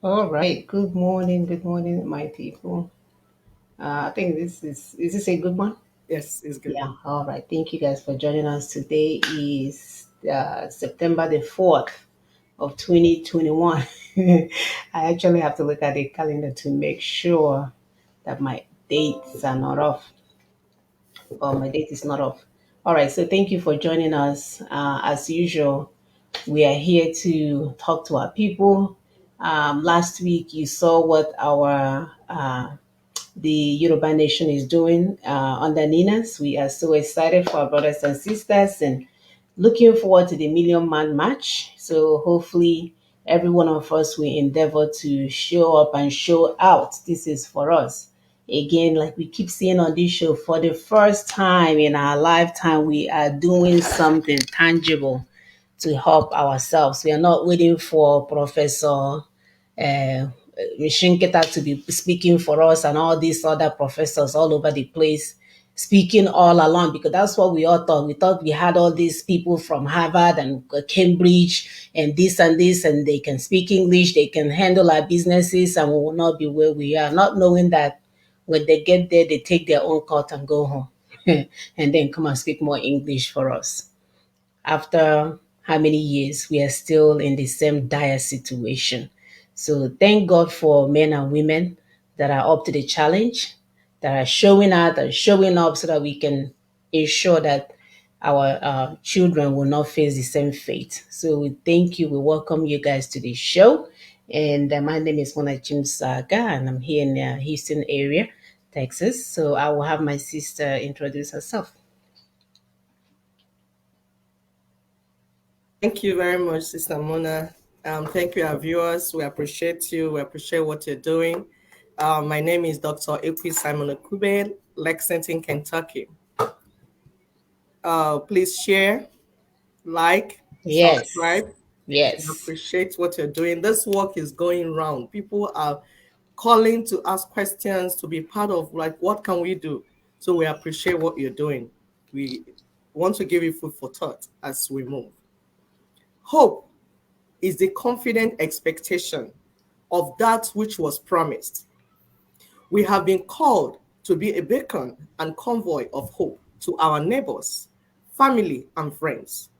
All right. Good morning, my people. I think is this a good one? Yes, it's good. Yeah. All right. Thank you guys for joining us. Today is September the 4th of 2021. I actually have to look at the calendar to make sure that my dates are not off, or my date is not off. All right. So thank you for joining us. As usual, we are here to talk to our people. Last week, you saw what our the Yoruba Nation is doing under Ninas. We are so excited for our brothers and sisters and looking forward to the Million Man Match. So hopefully, every one of us will endeavor to show up and show out. This is for us. Again, like we keep saying on this show, for the first time in our lifetime, we are doing something tangible to help ourselves. We are not waiting for Professor Mishinketa to be speaking for us and all these other professors all over the place speaking all along, because that's what we all thought. We thought we had all these people from Harvard and Cambridge and this, and they can speak English, they can handle our businesses, and we will not be where we are, not knowing that when they get there, they take their own cut and go home and then come and speak more English for us. After how many years, we are still in the same dire situation. So thank God for men and women that are up to the challenge, that are showing out and showing up so that we can ensure that our children will not face the same fate. So we thank you. We welcome you guys to the show. And my name is Mona Saga, and I'm here in the Houston area, Texas. So I will have my sister introduce herself. Thank you very much, Sister Mona. Thank you, our viewers. We appreciate you. We appreciate what you're doing. My name is Dr. Ekwi Simon Okube, Lexington, Kentucky. Please share, like, Yes. subscribe. We Yes. appreciate what you're doing. This work is going round. People are calling to ask questions, to be part of, like, what can we do? So we appreciate what you're doing. We want to give you food for thought as we move. Hope is the confident expectation of that which was promised. We have been called to be a beacon and convoy of hope to our neighbors, family, and friends.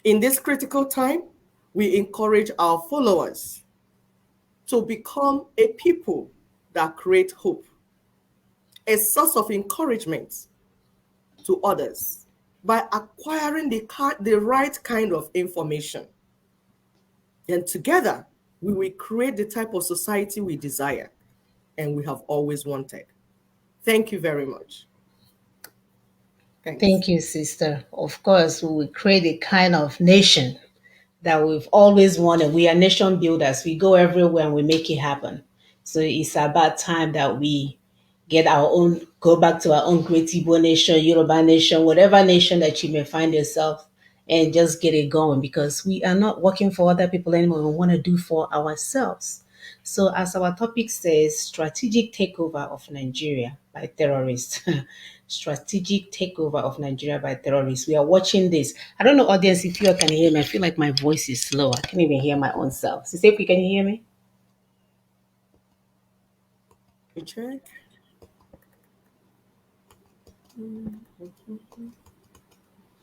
In this critical time, we encourage our followers to become a people that create hope, a source of encouragement to others by acquiring the right kind of information. And together, we will create the type of society we desire and we have always wanted. Thank you very much. Thanks. Thank you, sister. Of course, we will create a kind of nation that we've always wanted. We are nation builders. We go everywhere and we make it happen. So it's about time that we get our own, go back to our own great Igbo nation, Yoruba nation, whatever nation that you may find yourself, and just get it going, because we are not working for other people anymore. We want to do for ourselves. So, as our topic says, strategic takeover of Nigeria by terrorists. Strategic takeover of Nigeria by terrorists. We are watching this. I don't know, audience, if you all can hear me. I feel like my voice is slow. I can't even hear my own self. Sisepi, can you hear me? We check.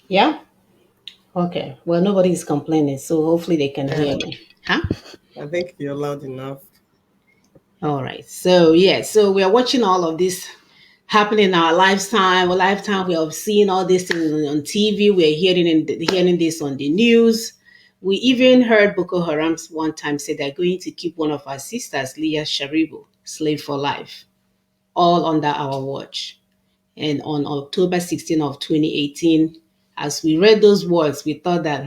Yeah? Okay. Well, nobody is complaining, so hopefully they can Yeah, hear me. Huh? I think you're loud enough. All right. So yeah, so we are watching all of this happen in our lifetime. A lifetime, we are seeing all these things on TV. We are hearing this on the news. We even heard Boko Haram one time say they're going to keep one of our sisters, Leah Sharibu, slave for life, all under our watch. And on October 16th of 2018, as we read those words, we thought that,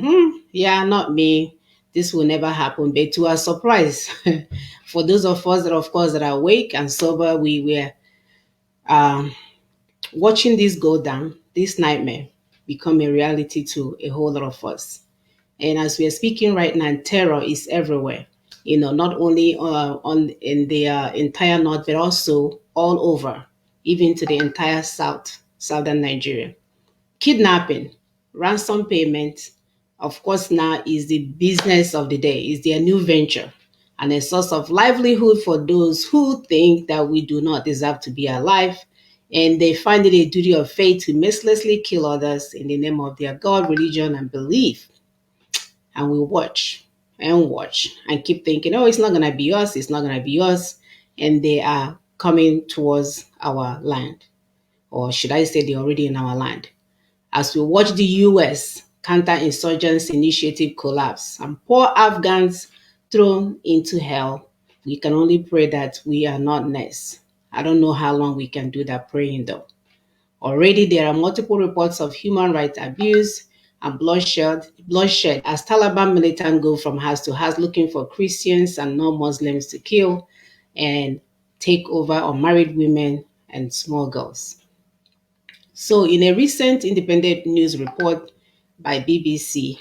yeah, not me. This will never happen. But to our surprise, for those of us that, of course, that are awake and sober, we were um, watching this go down, this nightmare become a reality to a whole lot of us. And as we are speaking right now, terror is everywhere. Not only on in the entire north, but also all over, even to the entire southern Nigeria. Kidnapping, ransom payment, of course, now is the business of the day. Is their new venture. and a source of livelihood for those who think that we do not deserve to be alive, and they find it a duty of faith to mercilessly kill others in the name of their God, religion, and belief. And we watch and keep thinking, oh, it's not going to be us, it's not going to be us. And they are coming towards our land. Or should I say, they're already in our land. As we watch the US counterinsurgency initiative collapse and poor Afghans thrown into hell, we can only pray that we are not next. I don't know how long we can do that praying though. Already there are multiple reports of human rights abuse and bloodshed as Taliban militants go from house to house looking for Christians and non-Muslims to kill and take over unmarried women and small girls. So, in a recent independent news report by BBC,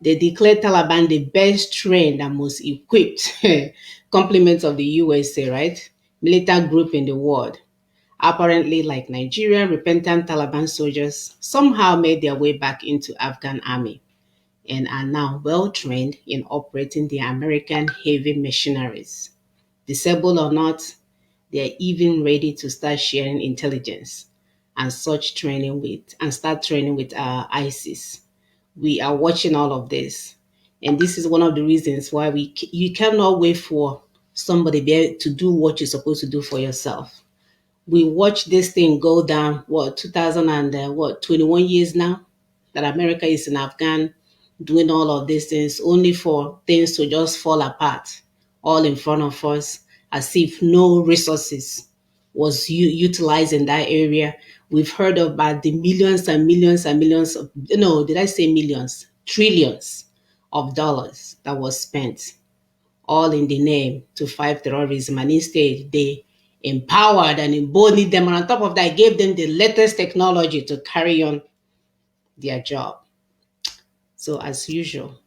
they declared Taliban the best trained and most equipped complement of the USA, right? Military group in the world. Apparently, like Nigerian repentant Taliban soldiers, somehow made their way back into Afghan army and are now well trained in operating the American heavy machineries. Disabled or not, they are even ready to start sharing intelligence and such training with and start training with ISIS. We are watching all of this, and this is one of the reasons why you cannot wait for somebody to do what you're supposed to do for yourself. We watched this thing go down, what, 2000 and 21 years now that America is in Afghan doing all of these things only for things to just fall apart all in front of us as if no resources was utilized in that area. We've heard about the millions and millions and millions of, no, did I say millions? Trillions of dollars that was spent all in the name to fight terrorism. And instead, they empowered and emboldened them. And on top of that, gave them the latest technology to carry on their job. So, as usual,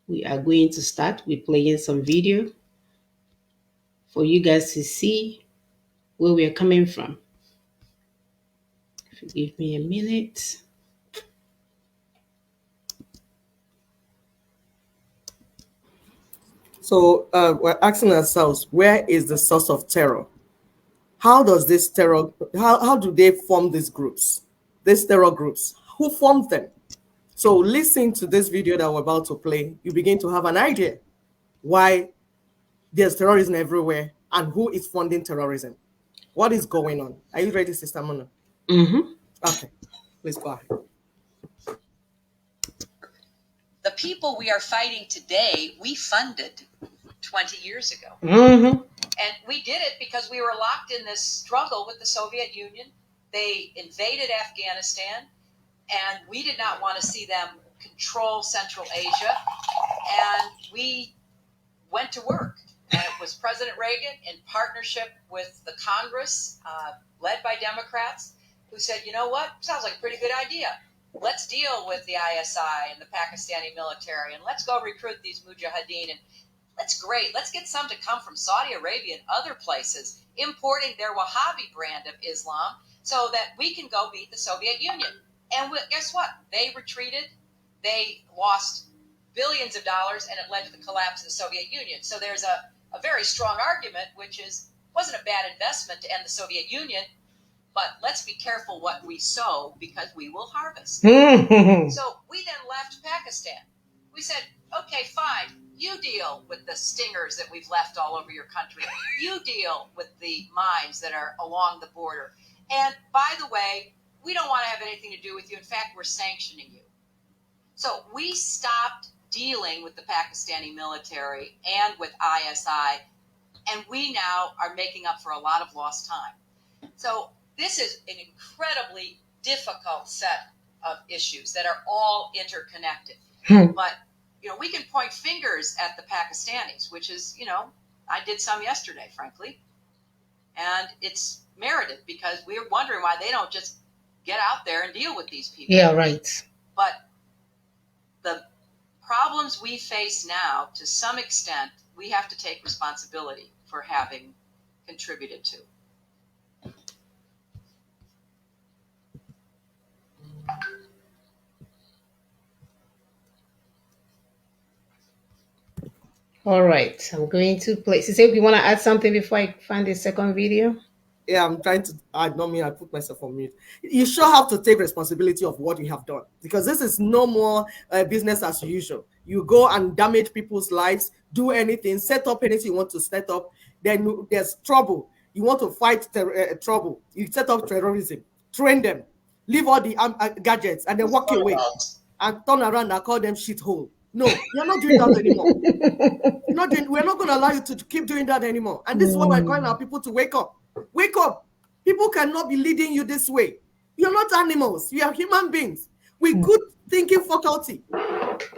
we are going to start with playing some video for you guys to see where we are coming from. If you give me a minute. So we're asking ourselves, where is the source of terror? How does this terror, how do they form these groups, these terror groups? Who formed them? So listen to this video that we're about to play. You begin to have an idea why there's terrorism everywhere and who is funding terrorism. What is going on? Are you ready, Sister Mona? Mm-hmm. Okay, please go ahead. The people we are fighting today, we funded 20 years ago. Mm-hmm. And we did it because we were locked in this struggle with the Soviet Union. They invaded Afghanistan, and we did not want to see them control Central Asia. And we went to work. And it was President Reagan in partnership with the Congress, led by Democrats, who said, you know what, sounds like a pretty good idea. Let's deal with the ISI and the Pakistani military, and let's go recruit these mujahideen. And that's great. Let's get some to come from Saudi Arabia and other places, importing their Wahhabi brand of Islam so that we can go beat the Soviet Union. And guess what? They retreated. They lost billions of dollars, and it led to the collapse of the Soviet Union. So there's a very strong argument, which is, it wasn't a bad investment to end the Soviet Union, but let's be careful what we sow because we will harvest. So we then left Pakistan. We said, okay, fine. You deal with the stingers that we've left all over your country. You deal with the mines that are along the border. And by the way, we don't want to have anything to do with you. In fact, we're sanctioning you. So we stopped dealing with the Pakistani military and with ISI, and we now are making up for a lot of lost time. So this is an incredibly difficult set of issues that are all interconnected. But, we can point fingers at the Pakistanis, which is, I did some yesterday, frankly. And it's merited because we're wondering why they don't just get out there and deal with these people. Yeah, right. But the problems we face now, to some extent, we have to take responsibility for having contributed to. All right, I'm going to play. Say, you want to add something before I find the second video? Yeah, I'm trying to. I don't mean I put myself on mute. You sure have to take responsibility of what you have done, because this is no more business as usual. You go and damage people's lives, do anything, set up anything you want to set up. Then there's trouble. You want to fight trouble. You set up terrorism, train them, leave all the gadgets, and then walk away and turn around and call them shithole. No, you're not doing that anymore. We're not going to allow you to keep doing that anymore. And this is why we're calling our people to wake up. Wake up. People cannot be leading you this way. You're not animals. You are human beings with good thinking faculty.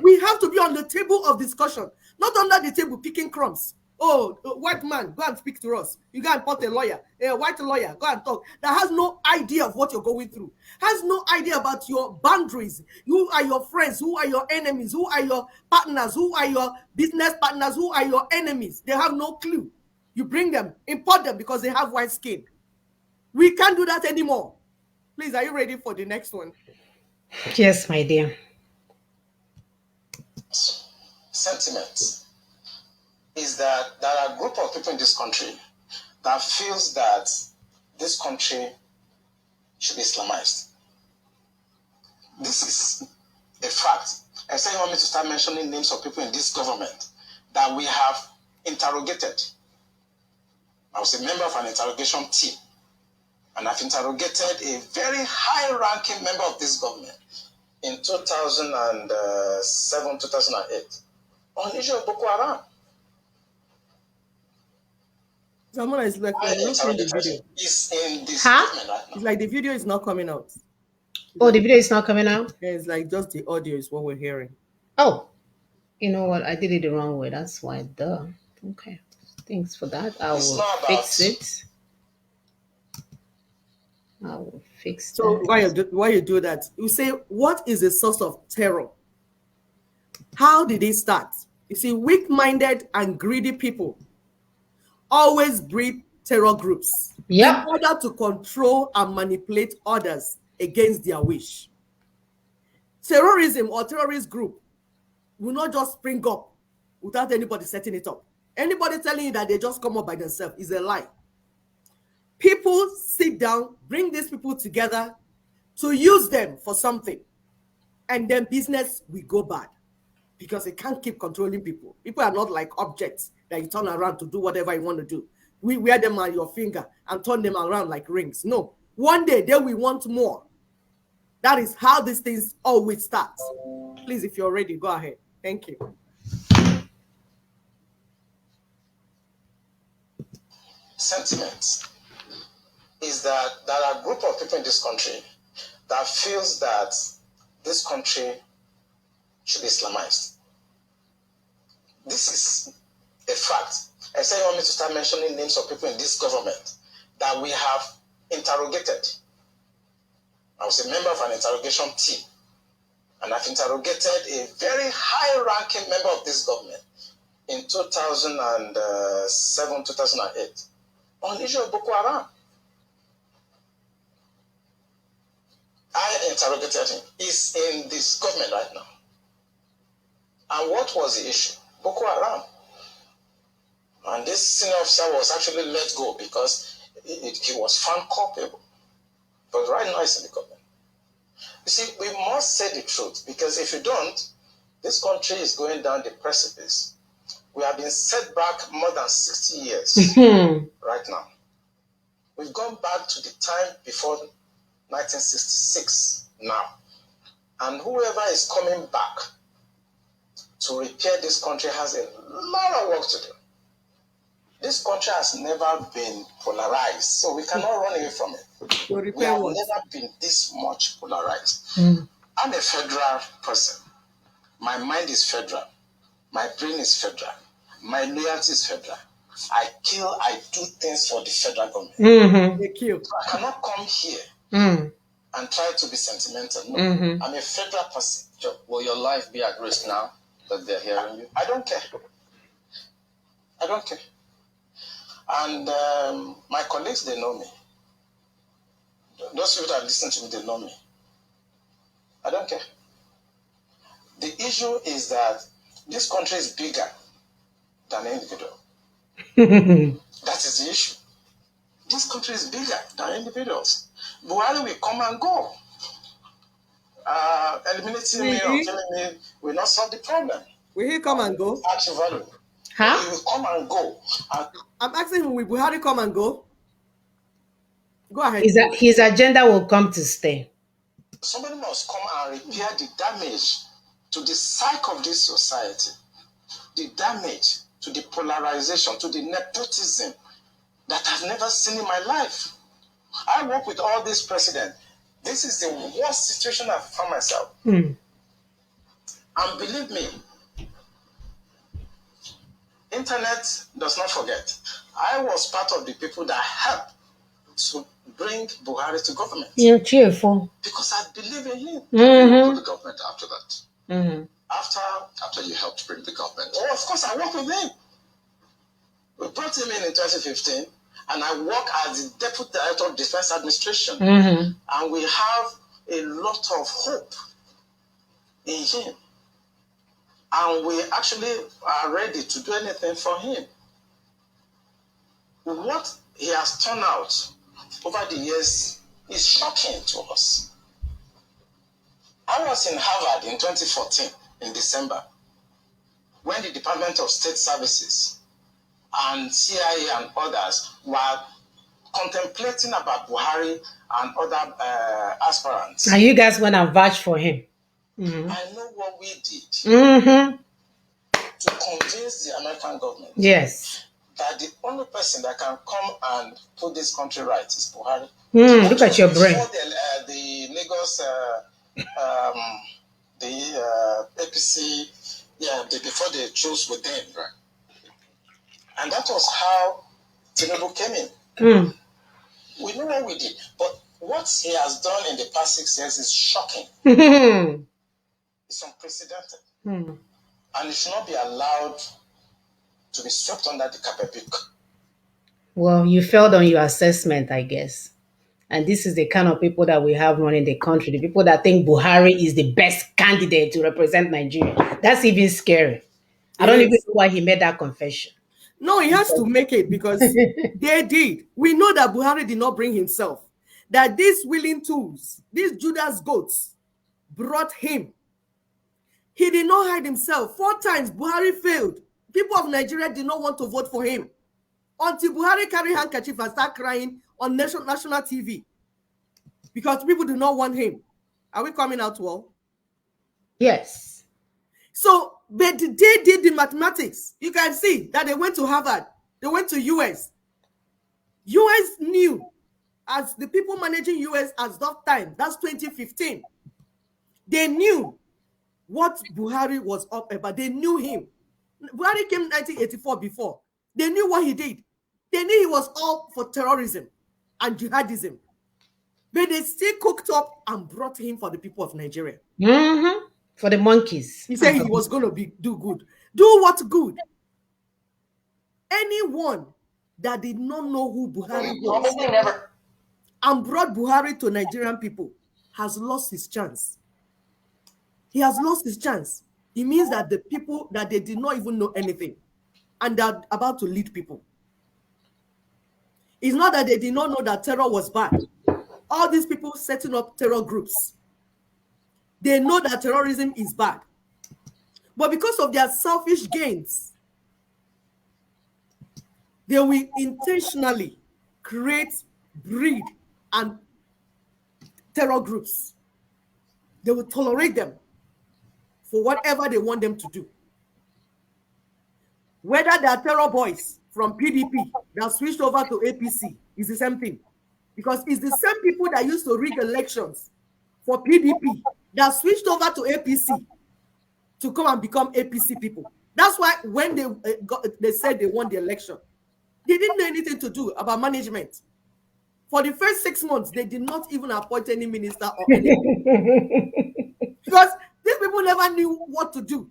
We have to be on the table of discussion, not under the table picking crumbs. Oh, white man, go and speak to us. You go and put a lawyer, a white lawyer, go and talk. That has no idea of what you're going through, has no idea about your boundaries. Who are your friends? Who are your enemies? Who are your partners? Who are your business partners? Who are your enemies? They have no clue. You bring them, import them because they have white skin. We can't do that anymore. Please, are you ready for the next one? Yes, my dear. Sentiment is that there are a group of people in this country that feels that this country should be Islamized. This is a fact. I say you want me to start mentioning names of people in this government that we have interrogated. I was a member of an interrogation team, and I've interrogated a very high-ranking member of this government in 2007, 2008 on the issue of Boko Haram. Someone is like, I'm not seeing the video. Is in this government right now. It's like the video is not coming out. Oh, the video is not coming out? Yeah, it's like just the audio is what we're hearing. Oh, you know what? I did it the wrong way. That's why. Duh. Okay. Thanks for that. I will fix it. I will fix So that. why you do that? You say, what is the source of terror? How did it start? You see, weak-minded and greedy people always breed terror groups in order to control and manipulate others against their wish. Terrorism or terrorist group will not just spring up without anybody setting it up. Anybody telling you that they just come up by themselves is a lie. People sit down, bring these people together to use them for something, and then business will go bad because they can't keep controlling people. People are not like objects that you turn around to do whatever you want to do. We wear them on your finger and turn them around like rings. No, one day they will want more. That is how these things always start. Please, if you're ready, go ahead. Thank you. Sentiment is that there are a group of people in this country that feels that this country should be Islamized. This is a fact. I say you want me to start mentioning names of people in this government that we have interrogated. I was a member of an interrogation team, and I've interrogated a very high-ranking member of this government in 2007, 2008 on the issue of Boko Haram. I interrogated him. He's in this government right now. And what was the issue? Boko Haram. And this senior officer was actually let go because he was found culpable. But right now he's in the government. You see, we must say the truth, because if you don't, this country is going down the precipice. We have been set back more than 60 years right now. We've gone back to the time before 1966 now. And whoever is coming back to repair this country has a lot of work to do. This country has never been polarized, so we cannot run away from it. We have never been this much polarized. I'm a federal person. My mind is federal. My brain is federal. My loyalty is federal. I do things for the federal government. So I cannot come here and try to be sentimental. No, I'm a federal person. Will your life be at risk now that they're hearing you? I don't care. I don't care. And my colleagues, they know me. Those people that listen to me, they know me. I don't care. The issue is that this country is bigger than individual. That is the issue. This country is bigger than individuals. Buhari will come and go. Eliminating me or killing me will not solve the problem. Will he come and go? Action value. Huh? He will come and go. I'm asking him, will Buhari come and go? Go ahead. His agenda will come to stay. Somebody must come and repair the damage to the psyche of this society, the damage to the polarization, to the nepotism that I've never seen in my life. I work with all these presidents. This is the worst situation I've found myself. And believe me, internet does not forget. I was part of the people that helped to bring Buhari to government. You're cheerful. Because I believe in him. Mm-hmm. The government after that. After you helped bring the government. Oh, of course, I worked with him. We brought him in 2015, and I work as the Deputy Director of Defense Administration. And we have a lot of hope in him. And we actually are ready to do anything for him. What he has turned out over the years is shocking to us. I was in Harvard in 2014, in December, when the Department of State Services and CIA and others were contemplating about Buhari and other aspirants. And you guys went and vouched for him. I know what we did to convince the American government. Yes. That the only person that can come and put this country right is Buhari. Look at your brain. Before the Lagos, APC, before they chose with them, right? And that was how Tinubu came in. We know what we did, but what he has done in the past 6 years is shocking. It's unprecedented. And it should not be allowed to be swept under the carpet. Well, you failed on your assessment, I guess. And this is the kind of people that we have running the country. The people that think Buhari is the best candidate to represent Nigeria. That's even scary. I don't even know why he made that confession. No, he has to make it because they did. We know that Buhari did not bring himself. That these willing tools, these Judas goats, brought him. He did not hide himself. 4 times Buhari failed. People of Nigeria did not want to vote for him. Until Buhari carried handkerchief and start crying on national TV. Because people do not want him. Are we coming out well? Yes. So, but they did the mathematics. You can see that they went to Harvard. They went to US. US knew, as the people managing US at that time, that's 2015. They knew what Buhari was up about. They knew him. Buhari came in 1984 before. They knew what he did. They knew he was all for terrorism and jihadism. But they still cooked up and brought him for the people of Nigeria. For the monkeys. He said he was going to do good. Do what good? Anyone that did not know who Buhari was and brought Buhari to Nigerian people has lost his chance. He has lost his chance. It means that the people that they did not even know anything and they're about to lead people. It's not that they did not know that terror was bad. All these people setting up terror groups, they know that terrorism is bad. But because of their selfish gains, they will intentionally create, breed, and terror groups. They will tolerate them for whatever they want them to do. Whether they are terror boys from PDP that switched over to APC, is the same thing. Because it's the same people that used to rig elections for PDP that switched over to APC to come and become APC people. That's why when they said they won the election, they didn't know anything to do about management. For the first 6 months, they did not even appoint any minister or anything. Because these people never knew what to do.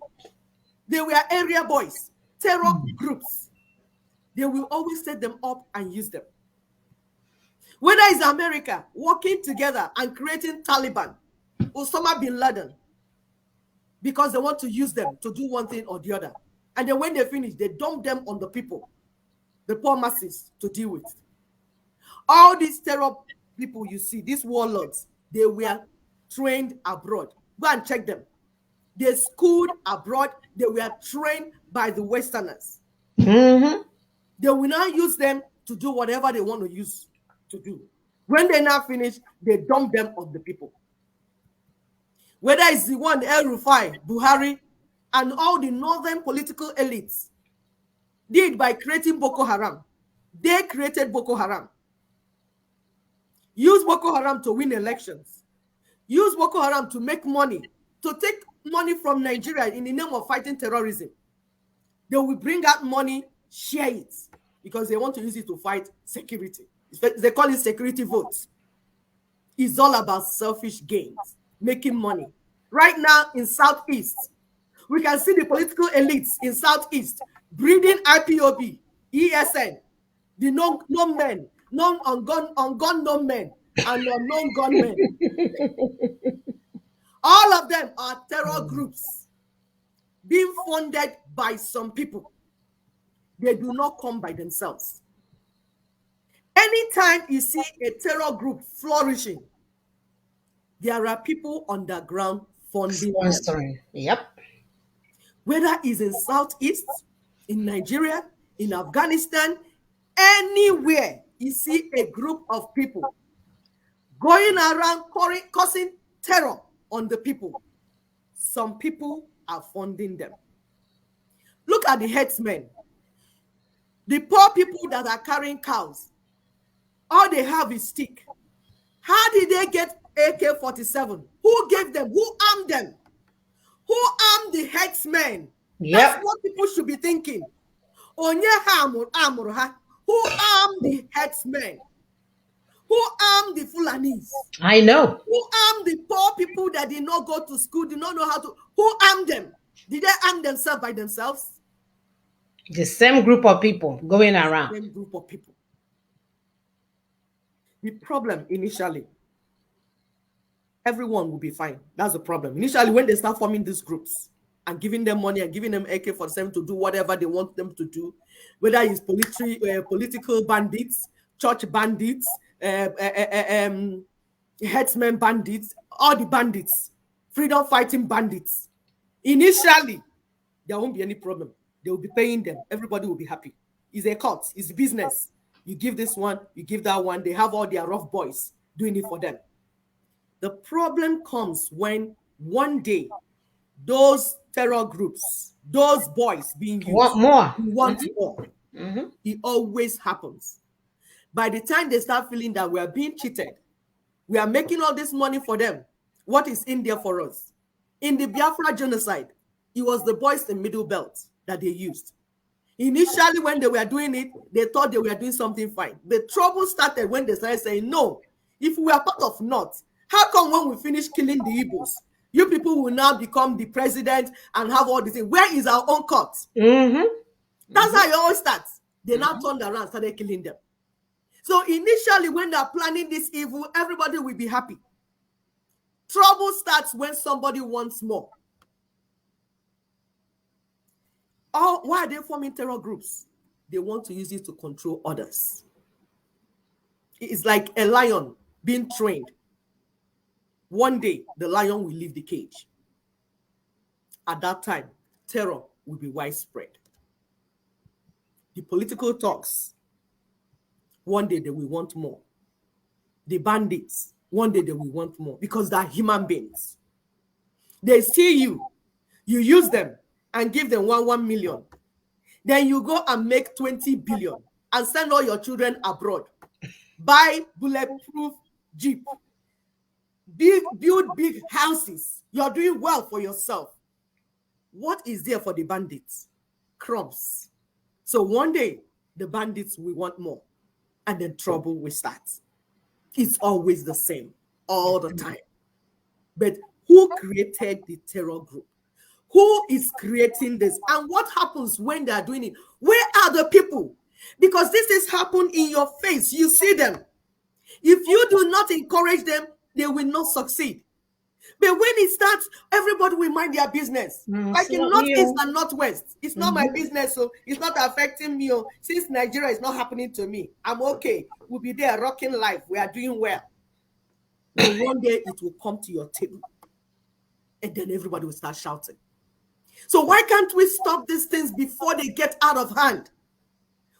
They were area boys, terror groups. They will always set them up and use them. Whether it's America working together and creating Taliban, Osama bin Laden, because they want to use them to do one thing or the other. And then when they finish, they dump them on the people, the poor masses, to deal with. All these terror people you see, these warlords, they were trained abroad. Go and check them. They schooled abroad. They were trained by the Westerners. Mm-hmm. They will now use them to do whatever they want to use to do. When they now finish, they dump them on the people. Whether it's the one, El Rufai, Buhari, and all the northern political elites did by creating Boko Haram. They created Boko Haram. Use Boko Haram to win elections. Use Boko Haram to make money, to take money from Nigeria in the name of fighting terrorism. They will bring out money, share it, because they want to use it to fight security. They call it security votes. It's all about selfish gains, making money. Right now in Southeast, we can see the political elites in Southeast breeding IPOB, ESN, the non-men, non-gun non-men, and non-gunmen. All of them are terror groups being funded by some people. They do not come by themselves. Anytime you see a terror group flourishing, there are people underground funding them. Yep. Whether it's in Southeast, in Nigeria, in Afghanistan, anywhere you see a group of people going around causing terror on the people, some people are funding them. Look at the headsmen. The poor people that are carrying cows, all they have is stick. How did they get AK-47? Who gave them? Who armed them? Who armed the headsmen? Yep. That's what people should be thinking. Who armed the headsmen? Who armed the Fulanis? I know. Who armed the poor people that did not go to school, did not know how to? Who armed them? Did they arm themselves by themselves? The same group of people going around. Same group of people. The problem initially, everyone will be fine. That's the problem. Initially, when they start forming these groups and giving them money and giving them AK-47 to do whatever they want them to do, whether it's political bandits, church bandits, headsmen bandits, all the bandits, freedom fighting bandits. Initially, there won't be any problem. They will be paying them. Everybody will be happy. It's a cut. It's business. You give this one, you give that one. They have all their rough boys doing it for them. The problem comes when one day those terror groups, those boys being used, want more. More. Mm-hmm. It always happens. By the time they start feeling that we are being cheated, we are making all this money for them, what is in there for us? In the Biafra genocide, it was the boys in Middle Belt that they used. Initially, when they were doing it, they thought they were doing something fine. The trouble started when they started saying, no, if we are part of North, how come when we finish killing the Igbos, you people will now become the president and have all these things? Where is our own cut? Mm-hmm. That's how it always starts. They now turned around and started killing them. So initially, when they're planning this evil, everybody will be happy. Trouble starts when somebody wants more. Why are they forming terror groups? They want to use it to control others. It's like a lion being trained. One day, the lion will leave the cage. At that time, terror will be widespread. The political talks, one day they will want more. The bandits, one day they will want more because they are human beings. They see you use them and give them 1 million. Then you go and make 20 billion and send all your children abroad. Buy bulletproof Jeep. Build big houses. You're doing well for yourself. What is there for the bandits? Crumbs. So one day, the bandits will want more. And then trouble will start. It's always the same, all the time. But who created the terror group? Who is creating this? And what happens when they are doing it? Where are the people? Because this is happening in your face. You see them. If you do not encourage them, they will not succeed. But when it starts, everybody will mind their business. Like in Northeast and Northwest, it's not my business, so it's not affecting me. Since Nigeria is not happening to me, I'm okay. We'll be there rocking life. We are doing well. But one day it will come to your table, and then everybody will start shouting. So why can't we stop these things before they get out of hand?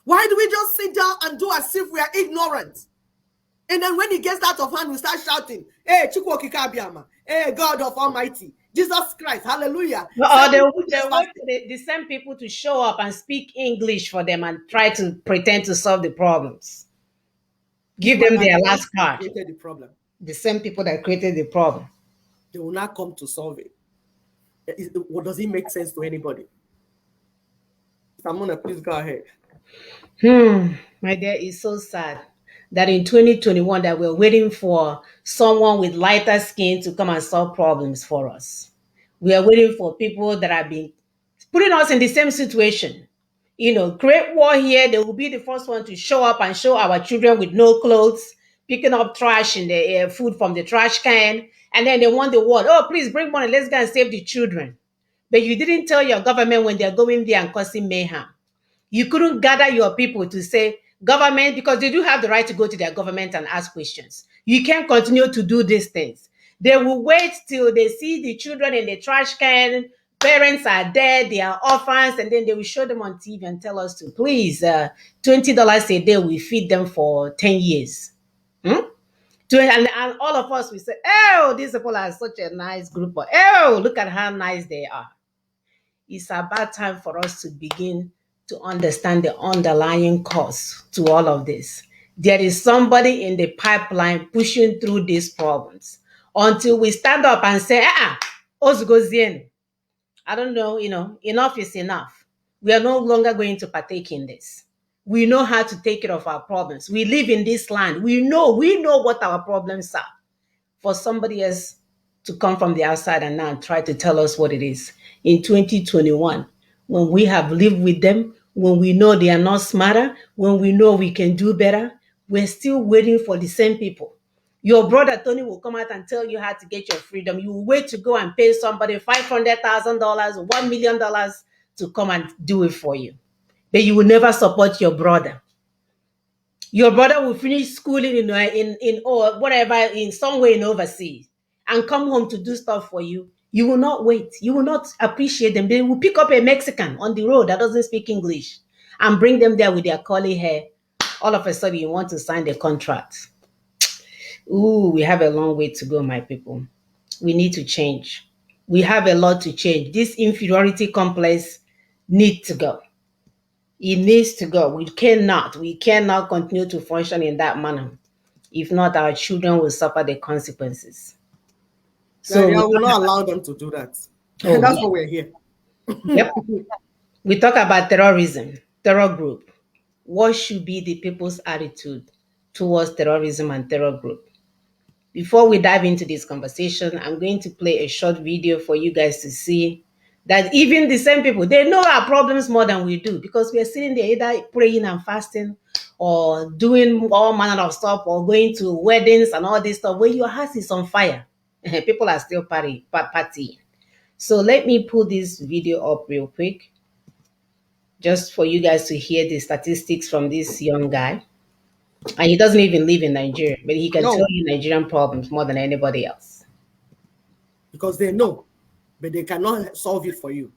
Why do we just sit down and do as if we are ignorant? And then when it gets out of hand, we start shouting, hey, Chukwokikabiama, hey, God of Almighty, Jesus Christ, hallelujah. Or they wait for the same people to show up and speak English for them and try to pretend to solve the problems. Give them their last card. Created the problem. The same people that created the problem. They will not come to solve it. What does it make sense to anybody? Samona, please go ahead. My dear, it's so sad that in 2021 that we're waiting for someone with lighter skin to come and solve problems for us. We are waiting for people that have been putting us in the same situation. Great war here, they will be the first one to show up and show our children with no clothes, picking up trash in the food from the trash can, and then they want the word, oh, please bring money, let's go and save the children. But you didn't tell your government when they're going there and causing mayhem. You couldn't gather your people to say, government, because they do have the right to go to their government and ask questions. You can't continue to do these things. They will wait till they see the children in the trash can, parents are dead, they are orphans, and then they will show them on TV and tell us to please, $20 a day, we feed them for 10 years. And all of us, we say, oh, these people are such a nice group. Oh, look at how nice they are. It's about time for us to begin to understand the underlying cause to all of this. There is somebody in the pipeline pushing through these problems until we stand up and say, Ozugozien. I don't know, enough is enough. We are no longer going to partake in this. We know how to take care of our problems. We live in this land. We know what our problems are. For somebody else to come from the outside and now try to tell us what it is in 2021, when we have lived with them, when we know they are not smarter, when we know we can do better, we're still waiting for the same people. Your brother Tony will come out and tell you how to get your freedom. You will wait to go and pay somebody $500,000, $1 million to come and do it for you. But you will never support your brother. Your brother will finish schooling in or whatever, in some way in overseas, and come home to do stuff for you. You will not wait. You will not appreciate them. They will pick up a Mexican on the road that doesn't speak English and bring them there with their curly hair. All of a sudden, you want to sign the contract. Ooh, we have a long way to go, my people. We need to change. We have a lot to change. This inferiority complex needs to go. It needs to go. We cannot continue to function in that manner. If not, our children will suffer the consequences. So I will not allow them to do that. That's what we're here. Yep. We talk about terrorism, terror group. What should be the people's attitude towards terrorism and terror group? Before we dive into this conversation, I'm going to play a short video for you guys to see that even the same people, they know our problems more than we do, because we are sitting there either praying and fasting or doing all manner of stuff or going to weddings and all this stuff where your heart is on fire. People are still partying. So let me pull this video up real quick just for you guys to hear the statistics from this young guy. And he doesn't even live in Nigeria, but he can tell you Nigerian problems more than anybody else. Because they know, but they cannot solve it for you.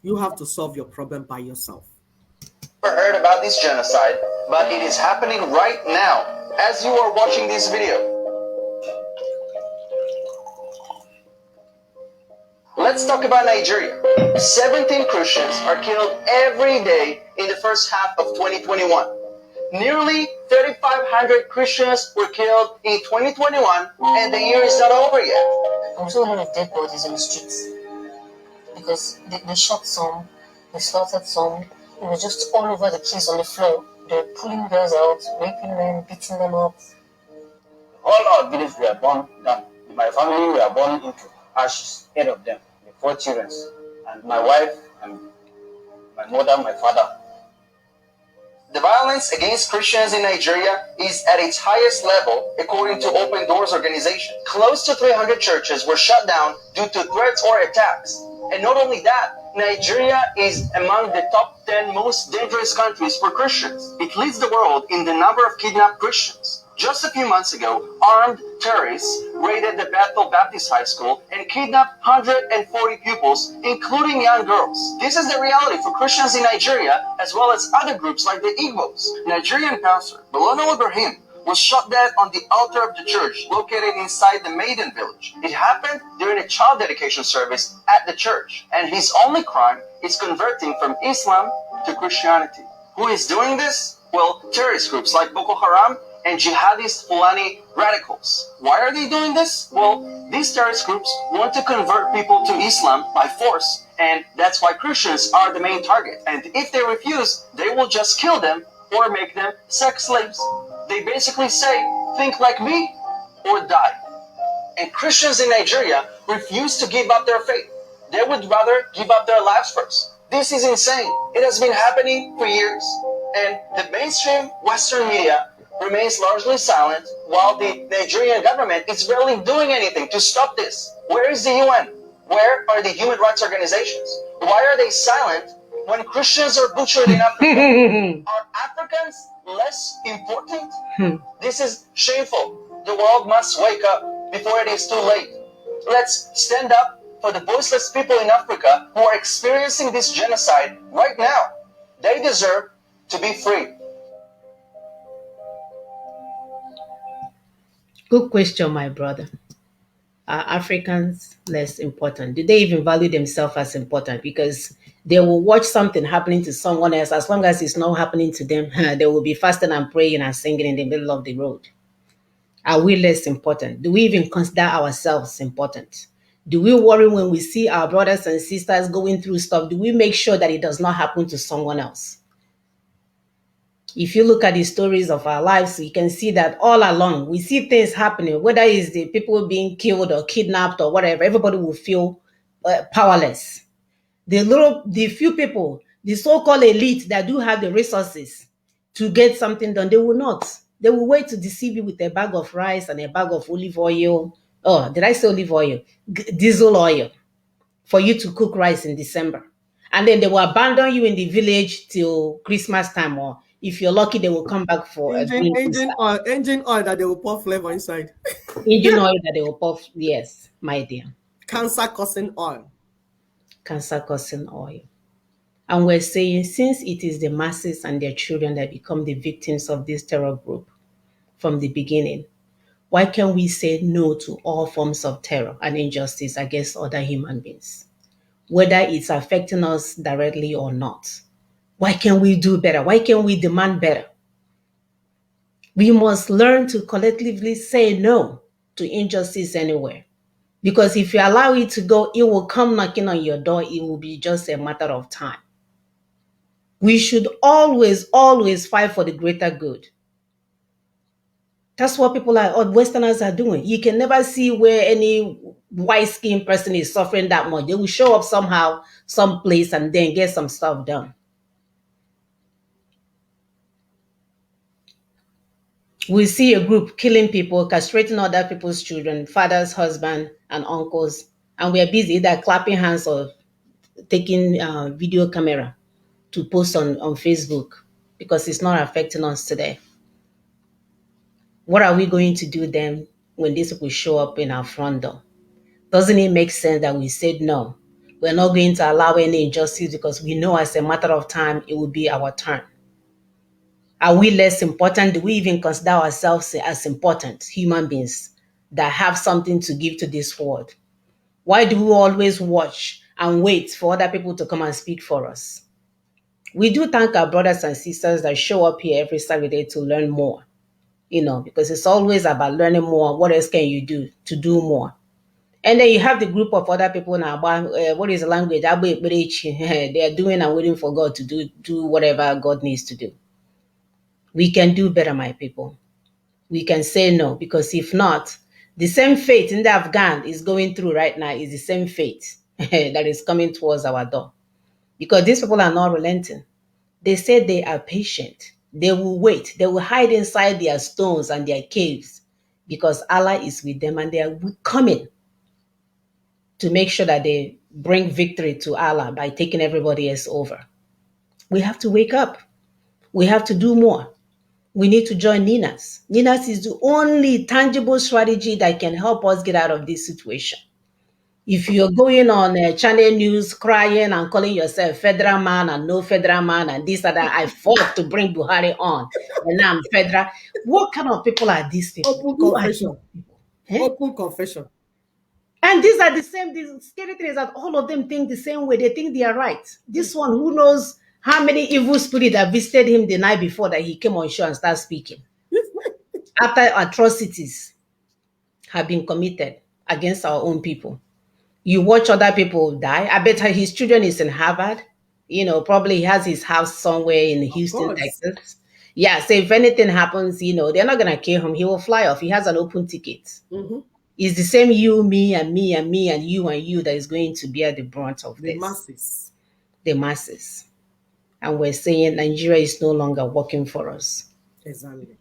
You have to solve your problem by yourself. Never heard about this genocide, but it is happening right now as you are watching this video. Let's talk about Nigeria. 17 Christians are killed every day in the first half of 2021. Nearly 3,500 Christians were killed in 2021, and the year is not over yet. There was a lot of dead bodies in the streets because they shot some, they slaughtered some. It was just all over the place on the floor. They were pulling girls out, raping them, beating them up. All our villages were burned down. My family were burned into ashes, 8 of them, the 4 children, and my wife and my mother, my father. The violence against Christians in Nigeria is at its highest level, according to Open Doors organization. Close to 300 churches were shut down due to threats or attacks. And not only that, Nigeria is among the top 10 most dangerous countries for Christians. It leads the world in the number of kidnapped Christians. Just a few months ago, armed terrorists raided the Bethel Baptist High School and kidnapped 140 pupils, including young girls. This is the reality for Christians in Nigeria, as well as other groups like the Igbos. Nigerian pastor Belano Ibrahim was shot dead on the altar of the church located inside the Maiden village. It happened during a child dedication service at the church, and his only crime is converting from Islam to Christianity. Who is doing this? Well, terrorist groups like Boko Haram and jihadist Fulani radicals. Why are they doing this? Well, these terrorist groups want to convert people to Islam by force, and that's why Christians are the main target. And if they refuse, they will just kill them or make them sex slaves. They basically say, think like me or die. And Christians in Nigeria refuse to give up their faith. They would rather give up their lives first. This is insane. It has been happening for years. And the mainstream Western media remains largely silent, while the Nigerian government is barely doing anything to stop this. Where is the UN? Where are the human rights organizations? Why are they silent when Christians are butchered in Africa? Are Africans less important? This is shameful. The world must wake up before it is too late. Let's stand up for the voiceless people in Africa who are experiencing this genocide right now. They deserve to be free. Good question, my brother. Are Africans less important? Do they even value themselves as important? Because they will watch something happening to someone else. As long as it's not happening to them, they will be fasting and praying and singing in the middle of the road. Are we less important? Do we even consider ourselves important? Do we worry when we see our brothers and sisters going through stuff? Do we make sure that it does not happen to someone else? If you look at the stories of our lives, you can see that all along we see things happening, whether it's the people being killed or kidnapped or whatever, everybody will feel powerless. The few people, the so-called elite that do have the resources to get something done, they will not. They will wait to deceive you with a bag of rice and a bag of olive oil. Oh, did I say olive oil? Diesel oil for you to cook rice in December. And then they will abandon you in the village till Christmas time, or if you're lucky, they will come back for during Easter. Engine oil that they will pour flavor inside. Engine oil that they will puff. Yes, my dear. Cancer causing oil. Cancer causing oil. And we're saying, since it is the masses and their children that become the victims of this terror group from the beginning, why can't we say no to all forms of terror and injustice against other human beings, whether it's affecting us directly or not? Why can't we do better? Why can't we demand better? We must learn to collectively say no to injustice anywhere. Because if you allow it to go, it will come knocking on your door. It will be just a matter of time. We should always, always fight for the greater good. That's what people like Westerners are doing. You can never see where any white-skinned person is suffering that much. They will show up somehow, someplace, and then get some stuff done. We see a group killing people, castrating other people's children, fathers, husbands, and uncles, and we are busy either clapping hands or taking video camera to post on Facebook because it's not affecting us today. What are we going to do then when these people show up in our front door? Doesn't it make sense that we said no? We're not going to allow any injustice because we know as a matter of time it will be our turn. Are we less important? Do we even consider ourselves as important human beings that have something to give to this world? Why do we always watch and wait for other people to come and speak for us? We do thank our brothers and sisters that show up here every Saturday to learn more, because it's always about learning more. What else can you do to do more? And then you have the group of other people now. What is the language? They are doing and waiting for God to do whatever God needs to do. We can do better, my people. We can say no, because if not, the same fate in the Afghan is going through right now is the same fate that is coming towards our door. Because these people are not relenting. They say they are patient. They will wait. They will hide inside their stones and their caves because Allah is with them and they are coming to make sure that they bring victory to Allah by taking everybody else over. We have to wake up. We have to do more. We need to join Ninas. Ninas is the only tangible strategy that can help us get out of this situation. If you're going on channel news crying and calling yourself federal man and no federal man and this and that, I fought to bring Buhari on and now I'm federal. What kind of people are these people? Open Who are these confession. people? Eh? Open confession. And these are the scary thing is that all of them think the same way. They think they are right. This one, who knows how many evil spirits that visited him the night before that he came on show and started speaking. After atrocities have been committed against our own people. You watch other people die. I bet his children is in Harvard. Probably he has his house somewhere in Houston, course. Texas. Yeah, so if anything happens, they're not going to kill him. He will fly off. He has an open ticket. Mm-hmm. It's the same you, me, and me, and me, and you that is going to bear the brunt of The this. masses. The masses. And we're saying Nigeria is no longer working for us. Exactly.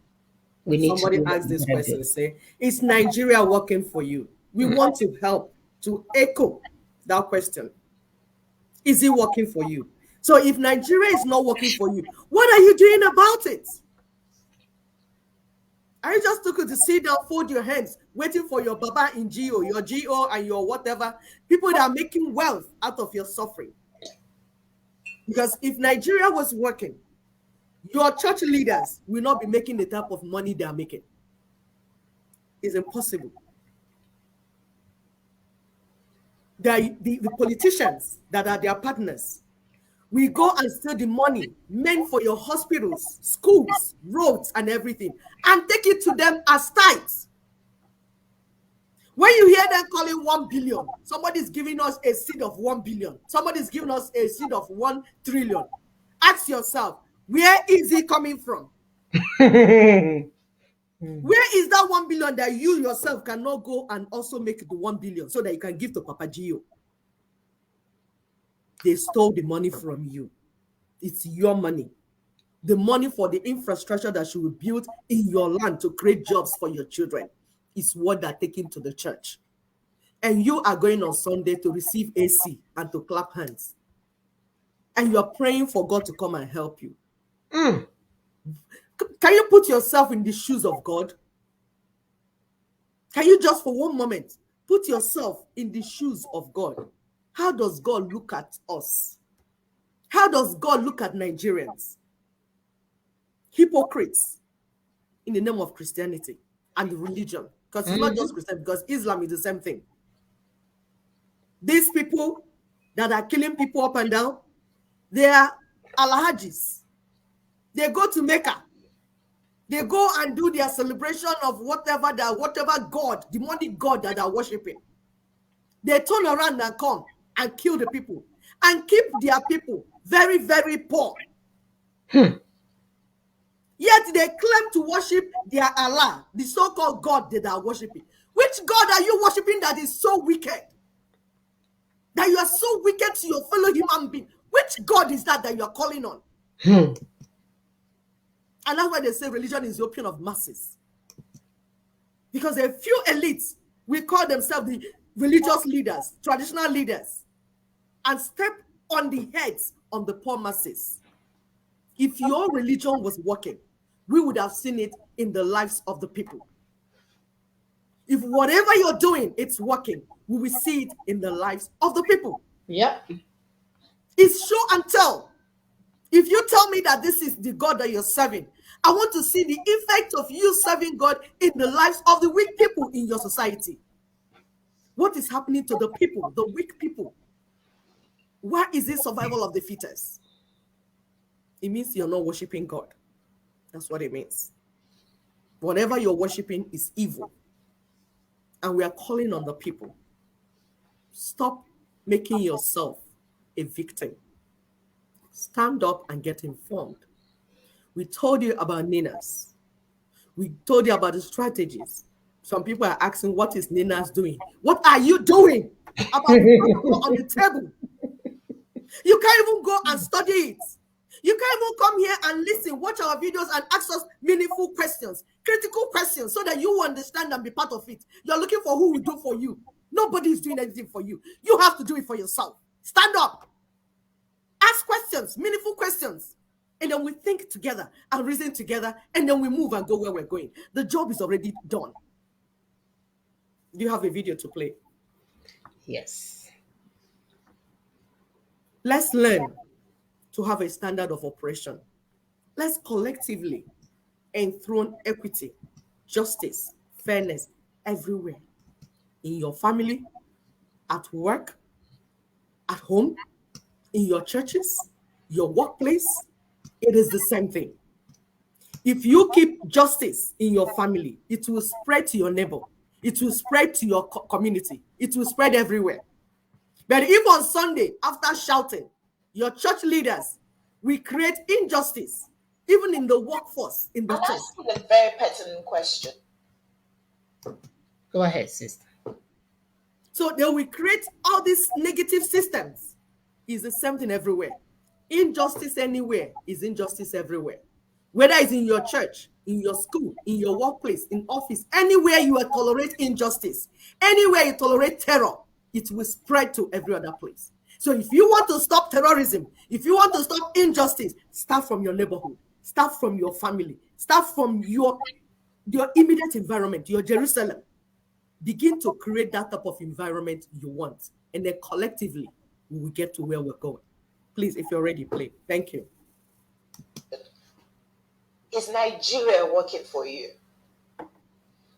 We need Somebody to do asked this what we gotta question, do. say, is Nigeria working for you? We want to help to echo that question. Is it working for you? So if Nigeria is not working for you, what are you doing about it? Are you just looking to sit down, fold your hands, waiting for your baba in GO, your GO and your whatever, people that are making wealth out of your suffering? Because if Nigeria was working, your church leaders will not be making the type of money they are making. It's impossible. The politicians that are their partners, we go and steal the money meant for your hospitals, schools, roads, and everything, and take it to them as tithes. When you hear them calling 1 billion, somebody's giving us a seed of 1 billion. Somebody's giving us a seed of 1 trillion. Ask yourself, where is it coming from? Where is that 1 billion that you yourself cannot go and also make the 1 billion so that you can give to Papa Gio? They stole the money from you. It's your money. The money for the infrastructure that should be built in your land to create jobs for your children is what they're taking to the church. And you are going on Sunday to receive AC and to clap hands. And you're praying for God to come and help you. Can you put yourself in the shoes of God? Can you just for one moment put yourself in the shoes of God? How does God look at us? How does God look at Nigerians? Hypocrites in the name of Christianity and religion. Because it's not just Christian, because Islam is the same thing. These people that are killing people up and down, they are Alhajis. They go to Mecca. They go and do their celebration of whatever God, demonic God that they are worshiping. They turn around and come and kill the people and keep their people very, very poor. Yet they claim to worship their Allah, the so-called God that they are worshiping. Which God are you worshiping that is so wicked? That you are so wicked to your fellow human being? Which God is that you are calling on? And that's why they say religion is the opium of masses. Because a few elites will call themselves the religious leaders, traditional leaders, and step on the heads of the poor masses. If your religion was working, we would have seen it in the lives of the people. If whatever you're doing, it's working, we will see it in the lives of the people. Yep. It's show and tell. If you tell me that this is the God that you're serving, I want to see the effect of you serving God in the lives of the weak people in your society. What is happening to the people, the weak people? Why is it survival of the fittest? It means you're not worshiping God. That's what it means. Whatever you're worshiping is evil. And we are calling on the people. Stop making yourself a victim. Stand up and get informed. We told you about Ninas. We told you about the strategies. Some people are asking, what is Ninas doing? What are you doing about the on the table? You can't even go and study it. You can't even come here and listen, watch our videos and ask us meaningful questions, critical questions, so that you understand and be part of it. You're looking for who will do for you. Nobody is doing anything for you. You have to do it for yourself. Stand up. Ask questions, meaningful questions. And then we think together and reason together, and then we move and go where we're going. The job is already done. Do you have a video to play? Yes. Let's learn to have a standard of operation. Let's collectively enthrone equity, justice, fairness everywhere. In your family, at work, at home, in your churches, your workplace. It is the same thing. If you keep justice in your family, it will spread to your neighbor. It will spread to your community. It will spread everywhere. But if on Sunday, after shouting, your church leaders will create injustice, even in the workforce, in the I'm church. asking a very pertinent question. Go ahead, sister. So they will create all these negative systems. It's the same thing everywhere. Injustice anywhere is injustice everywhere. Whether it's in your church, in your school, in your workplace, in office, anywhere you tolerate injustice, anywhere you tolerate terror, it will spread to every other place. So if you want to stop terrorism, if you want to stop injustice, start from your neighborhood, start from your family, start from your immediate environment, your Jerusalem. Begin to create that type of environment you want. And then collectively, we will get to where we're going. Please, if you're ready, play. Thank you. Is Nigeria working for you?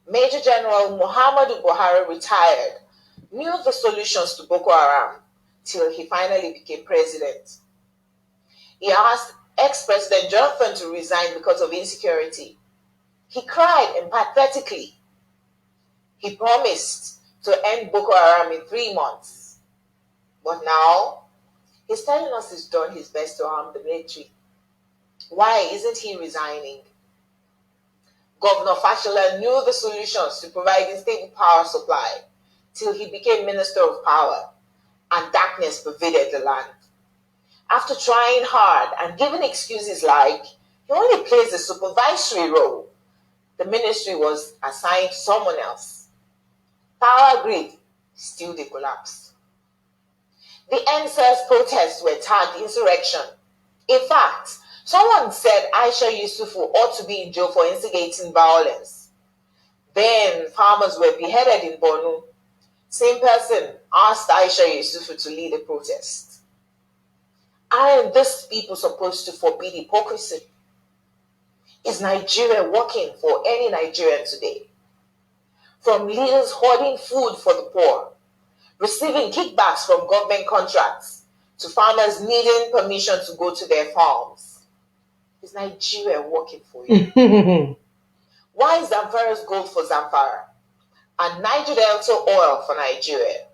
Major General Muhammadu Buhari retired, knew the solutions to Boko Haram till he finally became president. He asked ex-President Jonathan to resign because of insecurity. He cried empathetically. He promised to end Boko Haram in 3 months. But now, he's telling us he's done his best to arm the military. Why isn't he resigning? Governor Fashola knew the solutions to providing stable power supply till he became Minister of Power, and darkness pervaded the land. After trying hard and giving excuses like he only plays a supervisory role, the ministry was assigned to someone else. Power grid still did collapse. The NSAS protests were tagged insurrection. In fact, someone said Aisha Yusufu ought to be in jail for instigating violence. Then farmers were beheaded in Borno. Same person asked Aisha Yusufu to lead a protest. Aren't these people supposed to forbid hypocrisy? Is Nigeria working for any Nigerian today? From leaders hoarding food for the poor, receiving kickbacks from government contracts, to farmers needing permission to go to their farms. Is Nigeria working for you? Why is Zamfara's gold for Zamfara and Niger Delta oil for Nigeria?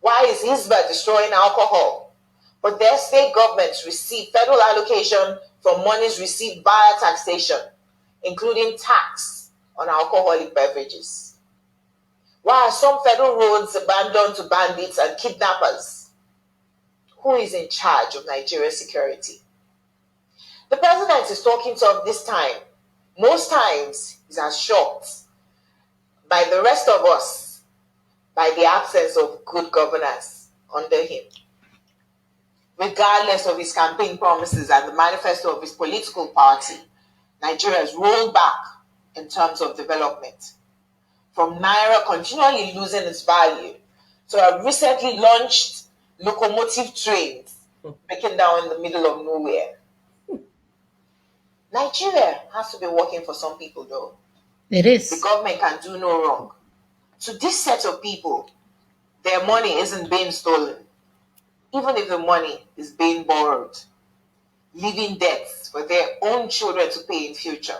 Why is Hisba destroying alcohol, but their state governments receive federal allocation from monies received via taxation, including tax on alcoholic beverages? Why are some federal roads abandoned to bandits and kidnappers? Who is in charge of Nigeria's security? The president is talking to us this time. Most times, he's as shocked by the rest of us by the absence of good governance under him. Regardless of his campaign promises and the manifesto of his political party, Nigeria has rolled back in terms of development. From Naira continually losing its value to a recently launched locomotive trains breaking down in the middle of nowhere. Nigeria has to be working for some people, though. It is. The government can do no wrong. To this set of people, their money isn't being stolen, even if the money is being borrowed, leaving debts for their own children to pay in future.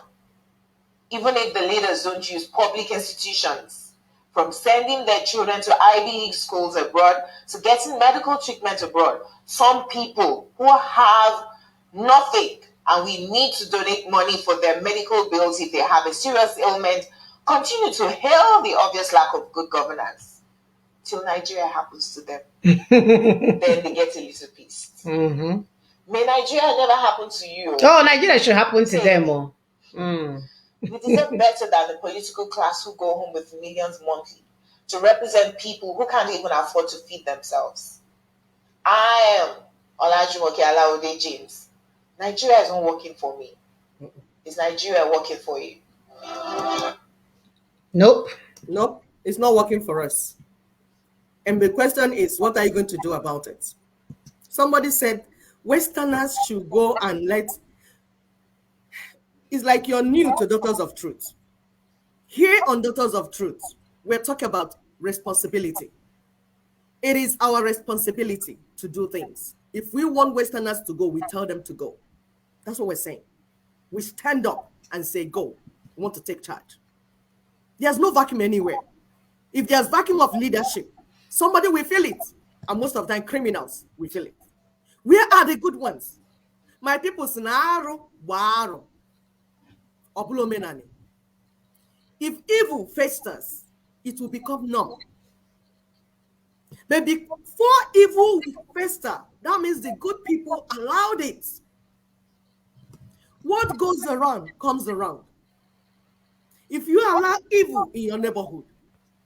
Even if the leaders don't use public institutions, from sending their children to Ivy League schools abroad to getting medical treatment abroad, some people who have nothing and we need to donate money for their medical bills if they have a serious ailment, continue to hail the obvious lack of good governance till Nigeria happens to them. Then they get a little piece. Mm-hmm. May Nigeria never happen to you. Oh, Nigeria should happen to them. Oh. Mm. We deserve better than the political class who go home with millions monthly to represent people who can't even afford to feed themselves. I am Olajumoke Alaude James. Nigeria isn't working for me. Is Nigeria working for you? Nope. Nope, it's not working for us. And the question is, what are you going to do about it? Somebody said Westerners should go and it's like you're new to Daughters of Truth. Here on Daughters of Truth, we're talking about responsibility. It is our responsibility to do things. If we want Westerners to go, we tell them to go. That's what we're saying. We stand up and say, go. We want to take charge. There's no vacuum anywhere. If there's vacuum of leadership, somebody will feel it. And most of the time, criminals will feel it. Where are the good ones? My people, Sinaro, Waro, Obulomenani. If evil festers, it will become norm. But before evil will fester, that means the good people allowed it. What goes around comes around. If you allow evil in your neighborhood,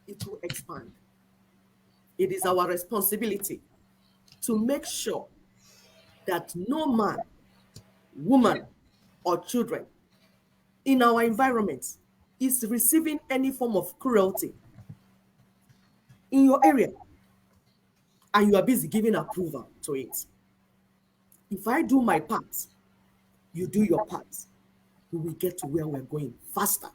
it will expand. It is our responsibility to make sure that no man, woman, or children in our environment is receiving any form of cruelty in your area, and you are busy giving approval to it. If I do my part, you do your part, we will get to where we're going faster.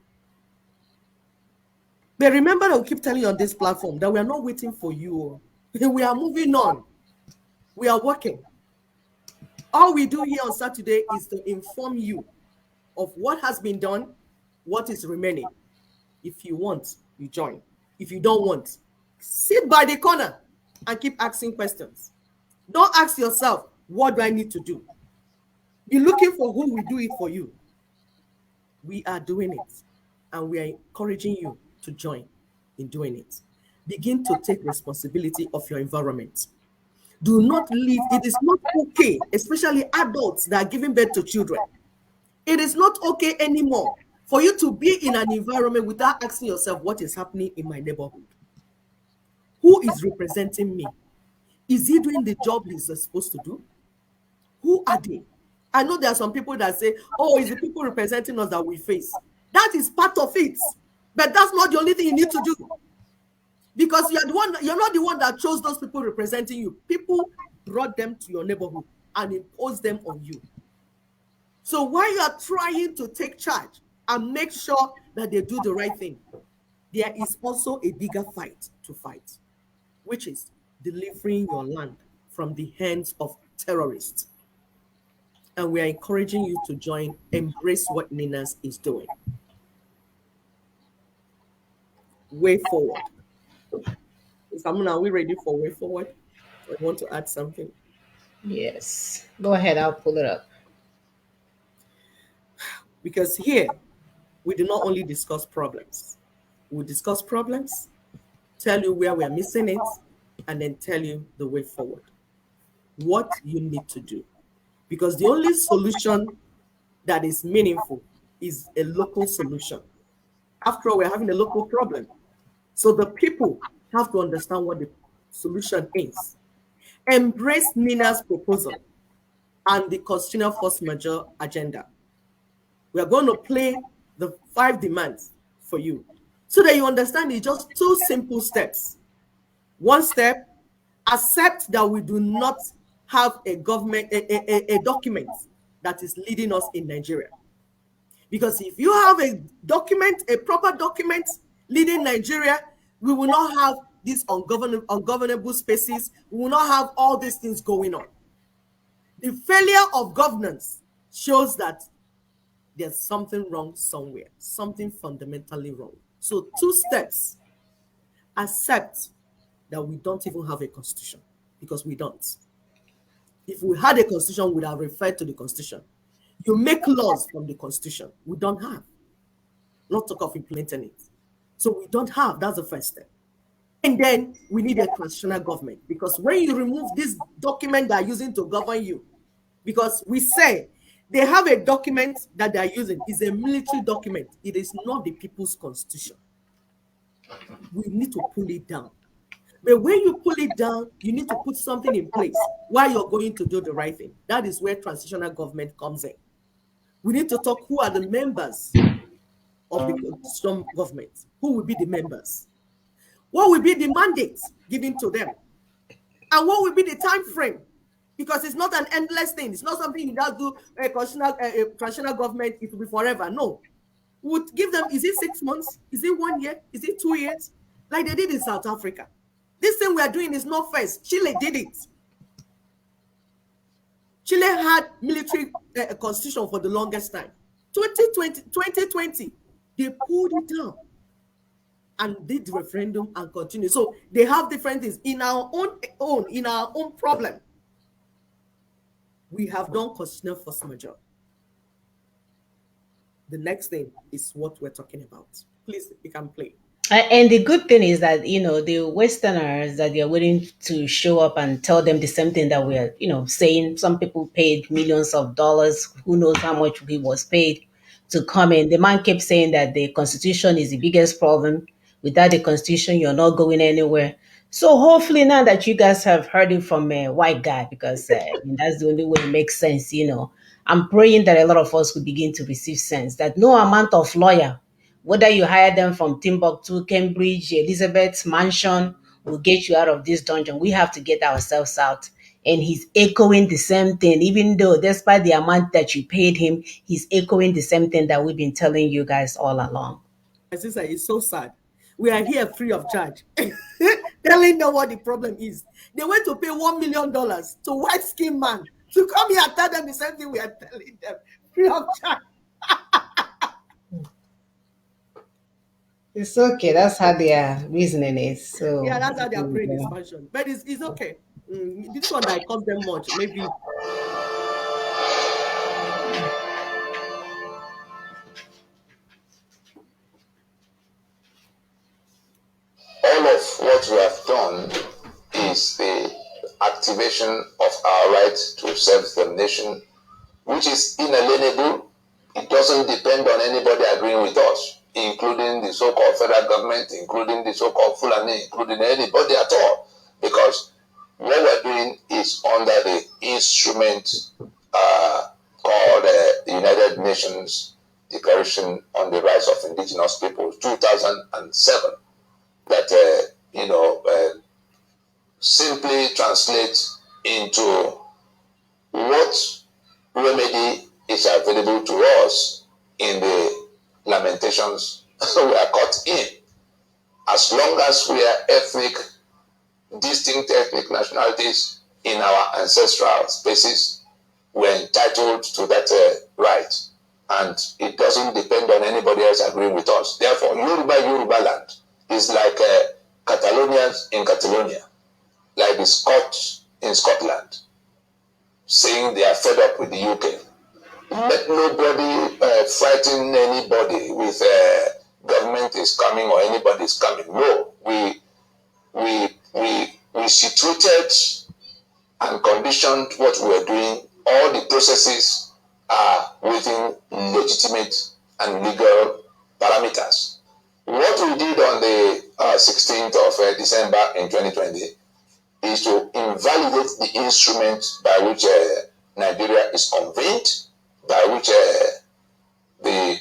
But remember, I'll keep telling you on this platform that we are not waiting for you. We are moving on. We are working. All we do here on Saturday is to inform you of what has been done, what is remaining. If you want, you join. If you don't want, sit by the corner and keep asking questions. Don't ask yourself, what do I need to do? Be looking for who will do it for you. We are doing it, and we are encouraging you to join in doing it. Begin to take responsibility of your environment. Do not leave. It is not okay, especially adults that are giving birth to children. It is not okay anymore for you to be in an environment without asking yourself, what is happening in my neighborhood? Who is representing me? Is he doing the job he's supposed to do? Who are they? I know there are some people that say, oh, it's the people representing us that we face. That is part of it. But that's not the only thing you need to do. Because you're not the one that chose those people representing you. People brought them to your neighborhood and imposed them on you. So while you are trying to take charge and make sure that they do the right thing, there is also a bigger fight to fight, which is delivering your land from the hands of terrorists. And we are encouraging you to join, embrace what Ninas is doing. Way forward. Samuna, are we ready for way forward? I want to add something. Yes. Go ahead. I'll pull it up. Because here, we do not only discuss problems. We discuss problems, tell you where we are missing it, and then tell you the way forward. What you need to do. Because the only solution that is meaningful is a local solution. After all, we're having a local problem. So the people have to understand what the solution is. Embrace Nina's proposal and the constitutional force majeure agenda. We are going to play the 5 demands for you so that you understand it's just 2 simple steps. One step, accept that we do not have a government, a document that is leading us in Nigeria. Because if you have a document, a proper document leading Nigeria, we will not have these ungovernable spaces. We will not have all these things going on. The failure of governance shows that there's something wrong somewhere, something fundamentally wrong. So 2 steps, accept that we don't even have a constitution, because we don't. If we had a constitution, we would have referred to the constitution. You make laws from the constitution. We don't have. Not talk of implementing it. So we don't have. That's the first step. And then we need a transitional government, because when you remove this document they are using to govern you, Because we say they have a document that they are using. It's a military document. It is not the people's constitution. We need to pull it down. But when you pull it down, you need to put something in place while you're going to do the right thing. That is where transitional government comes in. We need to talk who are the members of the some government. Who will be the members? What will be the mandate given to them? And what will be the time frame? Because it's not an endless thing. It's not something you just do a transitional government, it will be forever. No. We would give them, is it 6 months? Is it 1 year? Is it 2 years? Like they did in South Africa. This thing we are doing is not first. Chile did it. Chile had military constitution for the longest time. 2020, they pulled it down and did the referendum and continue. So they have different things. In our own problem, we have done constitutional force majeure. The next thing is what we're talking about. Please, you can play. And the good thing is that, the Westerners, that they're willing to show up and tell them the same thing that we're, saying. Some people paid millions of dollars. Who knows how much he was paid to come in. The man kept saying that the Constitution is the biggest problem. Without the Constitution, you're not going anywhere. So hopefully now that you guys have heard it from a white guy, because that's the only way it makes sense. I'm praying that a lot of us will begin to receive sense that no amount of lawyer, whether you hire them from Timbuktu, Cambridge, Elizabeth's mansion, will get you out of this dungeon. We have to get ourselves out. And he's echoing the same thing, even though despite the amount that you paid him, he's echoing the same thing that we've been telling you guys all along. My sister, it's so sad. We are here free of charge, telling them what the problem is. They went to pay $1 million to white skin man to come here and tell them the same thing we are telling them, free of charge. It's okay. That's how their reasoning is. So Yeah, that's how their brain is functioning. But it's okay. This one that cost them much, maybe. All of what we have done is the activation of our right to self-determination, which is inalienable. It doesn't depend on anybody agreeing with us, including the so-called federal government, including the so-called Fulani, including anybody at all, because what we're doing is under the instrument called the United Nations Declaration on the Rights of Indigenous Peoples, 2007, that simply translates into what remedy is available to us in the lamentations we are caught in. As long as we are distinct ethnic nationalities in our ancestral spaces, we're entitled to that right. And it doesn't depend on anybody else agreeing with us. Therefore, Yoruba land is like Catalonians in Catalonia, like the Scots in Scotland, saying they are fed up with the UK. Let nobody frighten anybody with government is coming or anybody is coming. No, we situated and conditioned what we are doing. All the processes are within legitimate and legal parameters. What we did on the 16th of December in 2020 is to invalidate the instrument by which Nigeria is convened, by which the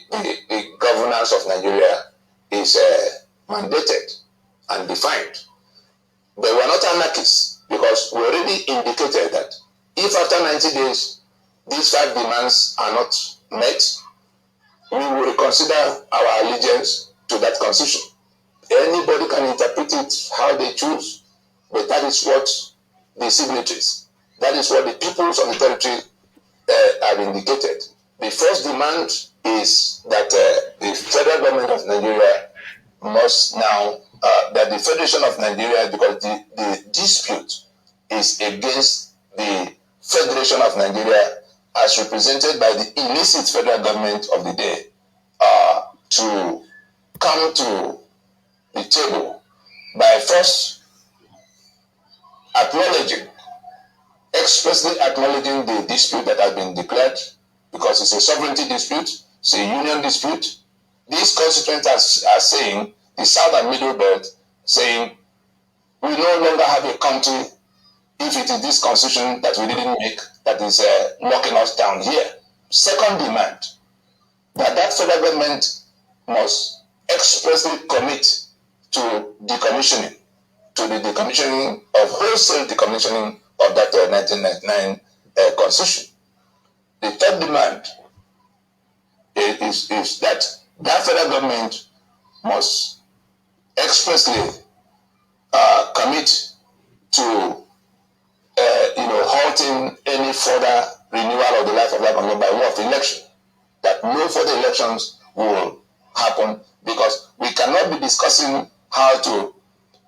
governance of Nigeria is mandated and defined. But we're not anarchists, because we already indicated that if after 90 days these 5 demands are not met, we will reconsider our allegiance to that constitution. Anybody can interpret it how they choose, but that is what the signatories, that is what the peoples of the territory have indicated. The first demand is that the federal government of Nigeria must now, that the Federation of Nigeria, because the dispute is against the Federation of Nigeria as represented by the illicit federal government of the day, to come to the table by first acknowledging expressly acknowledging the dispute that has been declared, because it's a sovereignty dispute, it's a union dispute. These constituents are saying, the South and Middle Belt, saying, we no longer have a country if it is this constitution that we didn't make that is knocking us down here. Second demand, that federal government must expressly commit to decommissioning, to the decommissioning of wholesale decommissioning of that 1999 constitution. The third demand is that federal government must expressly commit to halting any further renewal of the life of that constitution by way of election. That no further elections will happen, because we cannot be discussing how to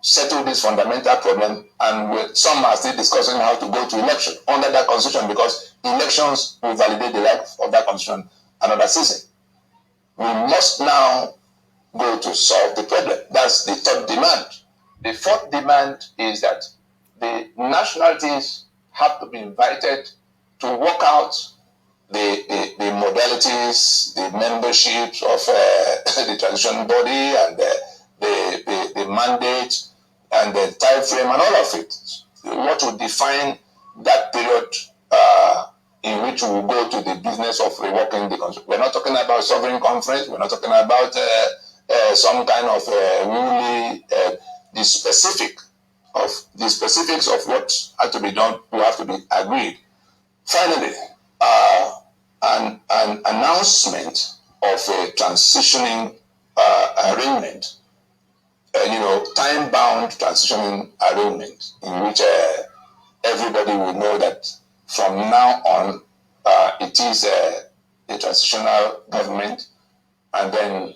settle this fundamental problem, and some are still discussing how to go to election under that constitution, because elections will validate the life of that constitution another season. We must now go to solve the problem. That's the third demand. The fourth demand is that the nationalities have to be invited to work out the modalities, the memberships of the transition body, and the mandate, and the time frame, and all of it. What will define that period in which we will go to the business of reworking the constitution. We're not talking about sovereign conference. We're not talking about some kind of really the specifics of what has to be done will have to be agreed. Finally, an announcement of a transitioning arrangement, time-bound transitioning arrangement, in which everybody will know that from now on it is a transitional government, and then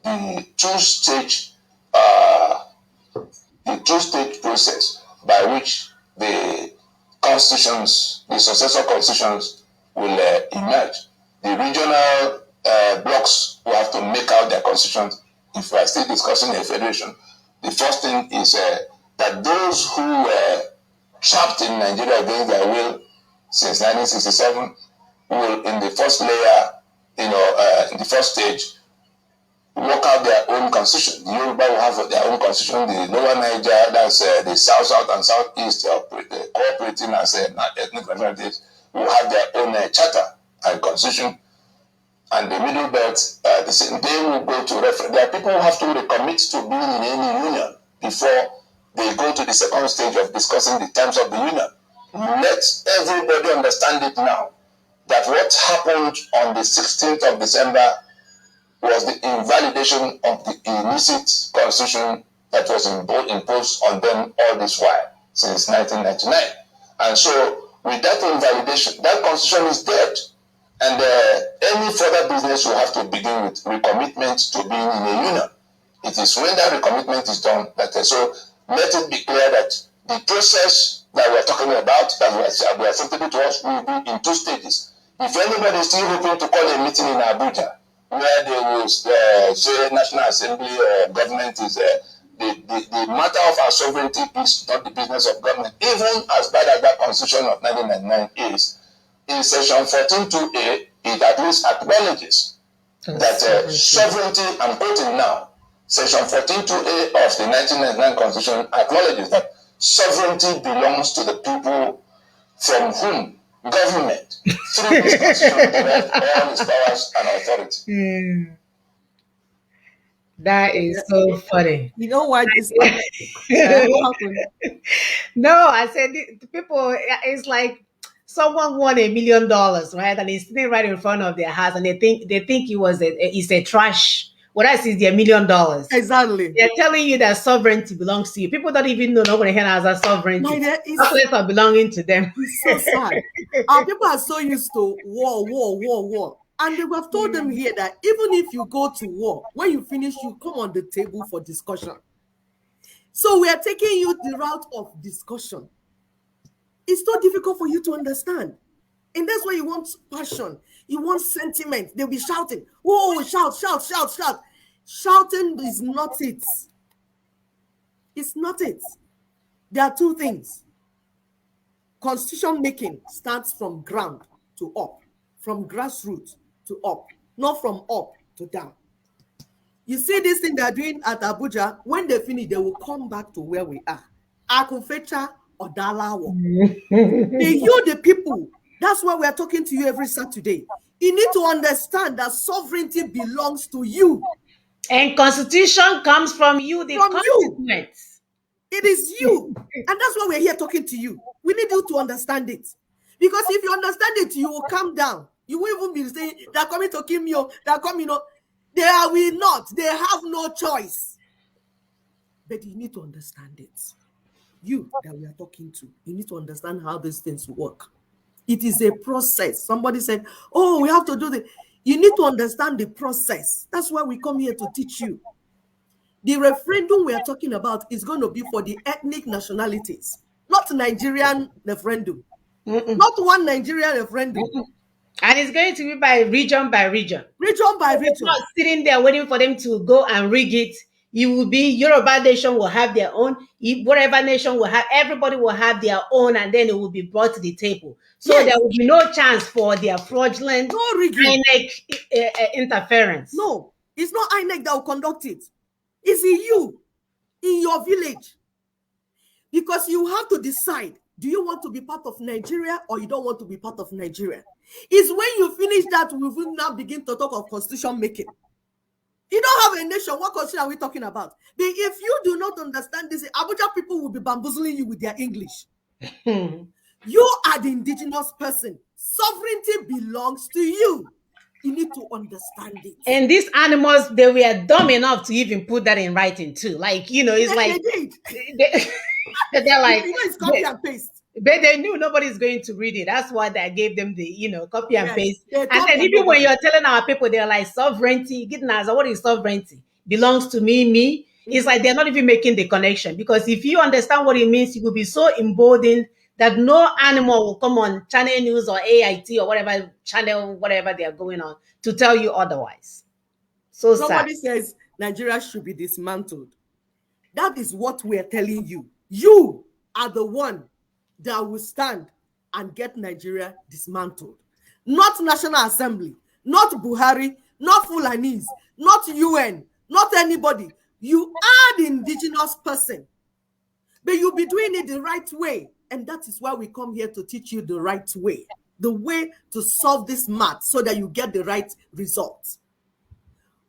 the two-stage process by which the constitutions, the successor constitutions, will emerge. The regional blocks will have to make out their constitutions. If we are still discussing a federation, the first thing is that those who were trapped in Nigeria against their will since 1967 will, in the first layer, in the first stage, work out their own constitution. The Yoruba will have their own constitution. The Lower Niger, that's the South, South, and Southeast, cooperating as ethnic nationalities, will have their own charter and constitution. And the Middle Belt, the same. They will go to referendum. There are people who have to recommit to being in any union before they go to the second stage of discussing the terms of the union. Let everybody understand it now, that what happened on the 16th of December was the invalidation of the illicit constitution that was imposed on them all this while, since 1999. And so, with that invalidation, that constitution is dead. And any further business will have to begin with recommitment to being in a union. It is when that recommitment is done that, so let it be clear that the process that we're talking about, that we are acceptable to us, will be in two stages. If anybody is still hoping to call a meeting in Abuja, where they will say National Assembly or government is the matter of our sovereignty is not the business of government. Even as bad as that constitution of 1999 is, in section 14.2a, it at least acknowledges that sovereignty, I'm quoting now, section 14.2a of the 1999 constitution acknowledges that sovereignty belongs to the people from whom government, through this constitution, derives all its powers and authority. That is so funny. You know why this happened? No, I said the people, it's like someone won $1 million, right? And it's sitting right in front of their house, and they think it's a trash. What else is their $1 million? Exactly. They're telling you that sovereignty belongs to you. People don't even know nobody here has a sovereignty. My dear, Documents are belonging to them. It's so sad. Our people are so used to war. And they have told them here that even if you go to war, when you finish, you come on the table for discussion. So we are taking you the route of discussion. It's so difficult for you to understand. And that's why you want passion. You want sentiment. They'll be shouting. Whoa, shout. Shouting is not it. It's not it. There are two things. Constitution making starts from ground to up, from grassroots to up, not from up to down. You see this thing they're doing at Abuja, when they finish, they will come back to where we are. Akufecha or Dalawo. You, the people, that's why we're talking to you every Saturday. You need to understand that sovereignty belongs to you. And constitution comes from you, the constituents. It is you. And that's why we're here talking to you. We need you to understand it. Because if you understand it, you will calm down. You won't even be saying, they're coming to kill me, they're coming, They will not. They have no choice. But you need to understand it. You that we are talking to, you need to understand how these things work. It is a process. Somebody said, oh, we have to do this. You need to understand the process. That's why we come here to teach you. The referendum we are talking about is going to be for the ethnic nationalities, not Nigerian referendum. Not one Nigerian referendum. And it's going to be by region by region. Region by region. Not sitting there waiting for them to go and rig it. It will be Yoruba nation will have their own. Whatever nation will have, everybody will have their own, and then it will be brought to the table. So there will be no chance for their fraudulent INEC interference. No, it's not INEC that will conduct it. It's you, in your village. Because you have to decide, do you want to be part of Nigeria or you don't want to be part of Nigeria? It's when you finish that, we will now begin to talk of constitution making. You don't have a nation. What constitution are we talking about? But if you do not understand this, Abuja people will be bamboozling you with their English. You are the indigenous person. Sovereignty belongs to you. You need to understand it. And these animals, they were dumb enough to even put that in writing too. Like, it's like they did. They're like, it's copy and paste. But they knew nobody's going to read it. That's why they gave them the, copy and paste. And then even nobody. when you're telling our people, they're like, sovereignty, what is sovereignty? Belongs to me. It's like they're not even making the connection. Because if you understand what it means, you will be so emboldened that no animal will come on Channel News or AIT or whatever channel, whatever they are going on, to tell you otherwise. So Somebody sad. says Nigeria should be dismantled. That is what we're telling you. You are the one that will stand and get Nigeria dismantled. Not National Assembly, not Buhari, not Fulanis, not UN, not anybody. You are the indigenous person. But you'll be doing it the right way. And that is why we come here to teach you the right way. The way to solve this math so that you get the right result.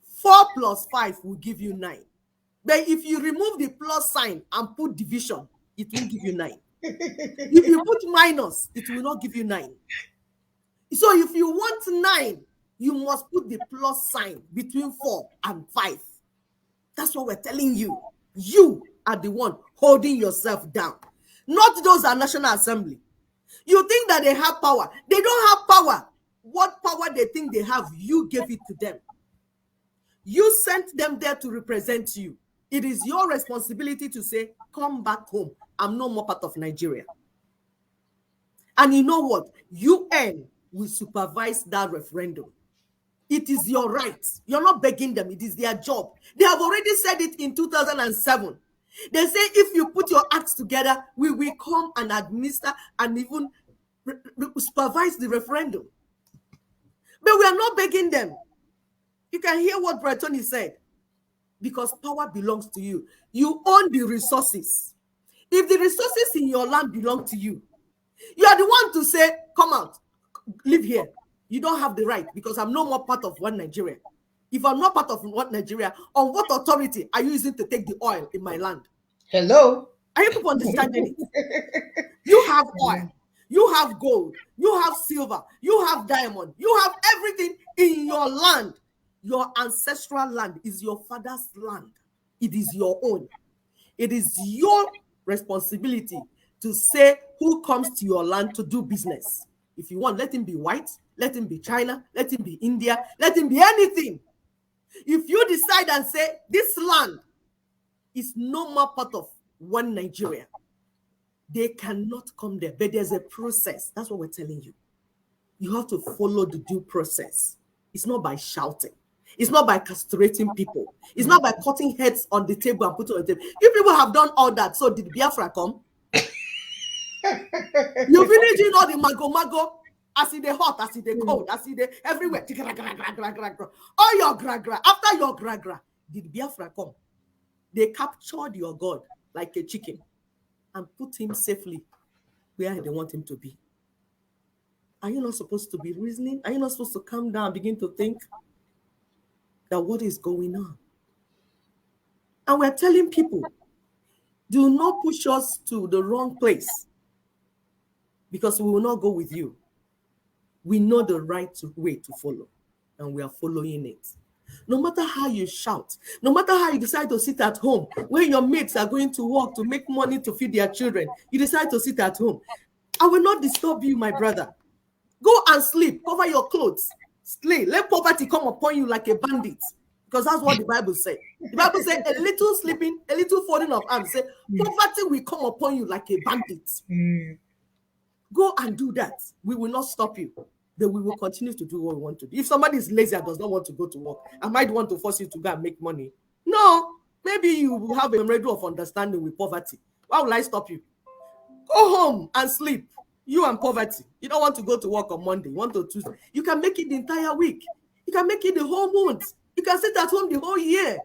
4 plus 5 will give you 9. But if you remove the plus sign and put division, it will give you 9. If you put minus, it will not give you 9. So if you want 9, you must put the plus sign between 4 and 5. That's what we're telling you. You are the one holding yourself down. Not those at National Assembly. You think that they have power. They don't have power. What power they think they have, you gave it to them. You sent them there to represent you. It is your responsibility to say, come back home. I'm no more part of Nigeria. And you know what? UN will supervise that referendum. It is your right. You're not begging them. It is their job. They have already said it in 2007. They say if you put your acts together, we will come and administer and even supervise the referendum. But we are not begging them. You can hear what Bretoni said. Because power belongs to you. You own the resources. If the resources in your land belong to you, you are the one to say, come out, live here. You don't have the right because I'm no more part of one Nigeria. If I'm not part of one Nigeria, on what authority are you using to take the oil in my land? Hello? Are you people understanding it? You have oil, you have gold, you have silver, you have diamond, you have everything in your land. Your ancestral land is your father's land. It is your own. It is your responsibility to say who comes to your land to do business. If you want, let him be white, let him be China, let him be India, let him be anything. If you decide and say this land is no more part of one Nigeria, they cannot come there. But there's a process. That's what we're telling you. You have to follow the due process. It's not by shouting. It's not by castrating people. It's not by cutting heads on the table and putting on the table. You people have done all that. So did Biafra come? You finish in all the mago, as it dey hot, as it dey cold, as it dey everywhere. All your gra. After your gra, did Biafra come? They captured your God like a chicken and put him safely where they want him to be. Are you not supposed to be reasoning? Are you not supposed to calm down and begin to think that what is going on? And we're telling people, do not push us to the wrong place because we will not go with you. We know the right way to follow, and we are following it. No matter how you shout, no matter how you decide to sit at home, when your mates are going to work to make money to feed their children, you decide to sit at home. I will not disturb you, my brother. Go and sleep, cover your clothes, slay. Let poverty come upon you like a bandit, because that's what the Bible says. The Bible says a little sleeping, a little folding of arms. Say poverty will come upon you like a bandit. Go and do that. We will not stop you. Then we will continue to do what we want to do. If somebody is lazy and does not want to go to work, I might want to force you to go and make money. No, maybe you will have a radio of understanding with poverty. Why will I stop you? Go home and sleep. You and poverty. You don't want to go to work on Monday, you want to Tuesday. You can make it the entire week. You can make it the whole month. You can sit at home the whole year.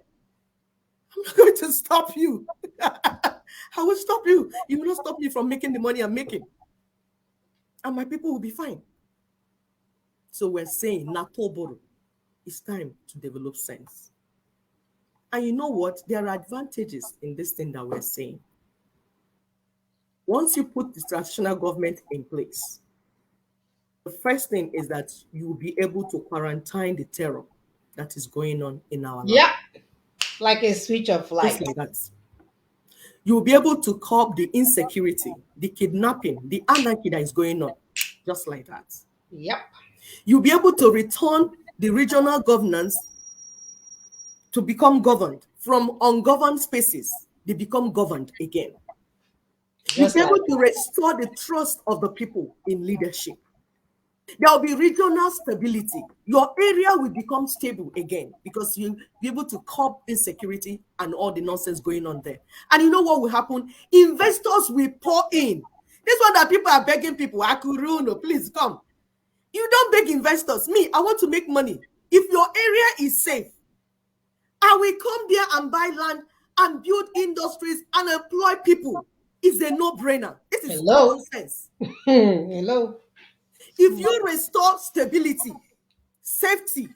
I'm not going to stop you. I will stop you. You will not stop me from making the money I'm making. And my people will be fine. So we're saying, Natoboro, it's time to develop sense. And you know what? There are advantages in this thing that we're saying. Once you put the transitional government in place, the first thing is that you will be able to quarantine the terror that is going on in our land. Yeah, like a switch of light. Just like that. You will be able to curb the insecurity, the kidnapping, the anarchy that is going on, just like that. Yep. You'll be able to return the regional governance to become governed. From ungoverned spaces, they become governed again. You'll be able to restore the trust of the people in leadership. There will be regional stability. Your area will become stable again because you'll be able to curb insecurity and all the nonsense going on there. And you know what will happen? Investors will pour in. This one that people are begging people, Akuruno, please come. You don't beg investors. Me, I want to make money. If your area is safe, I will come there and buy land and build industries and employ people. It's a no-brainer. This is common sense. Hello. If you restore stability, safety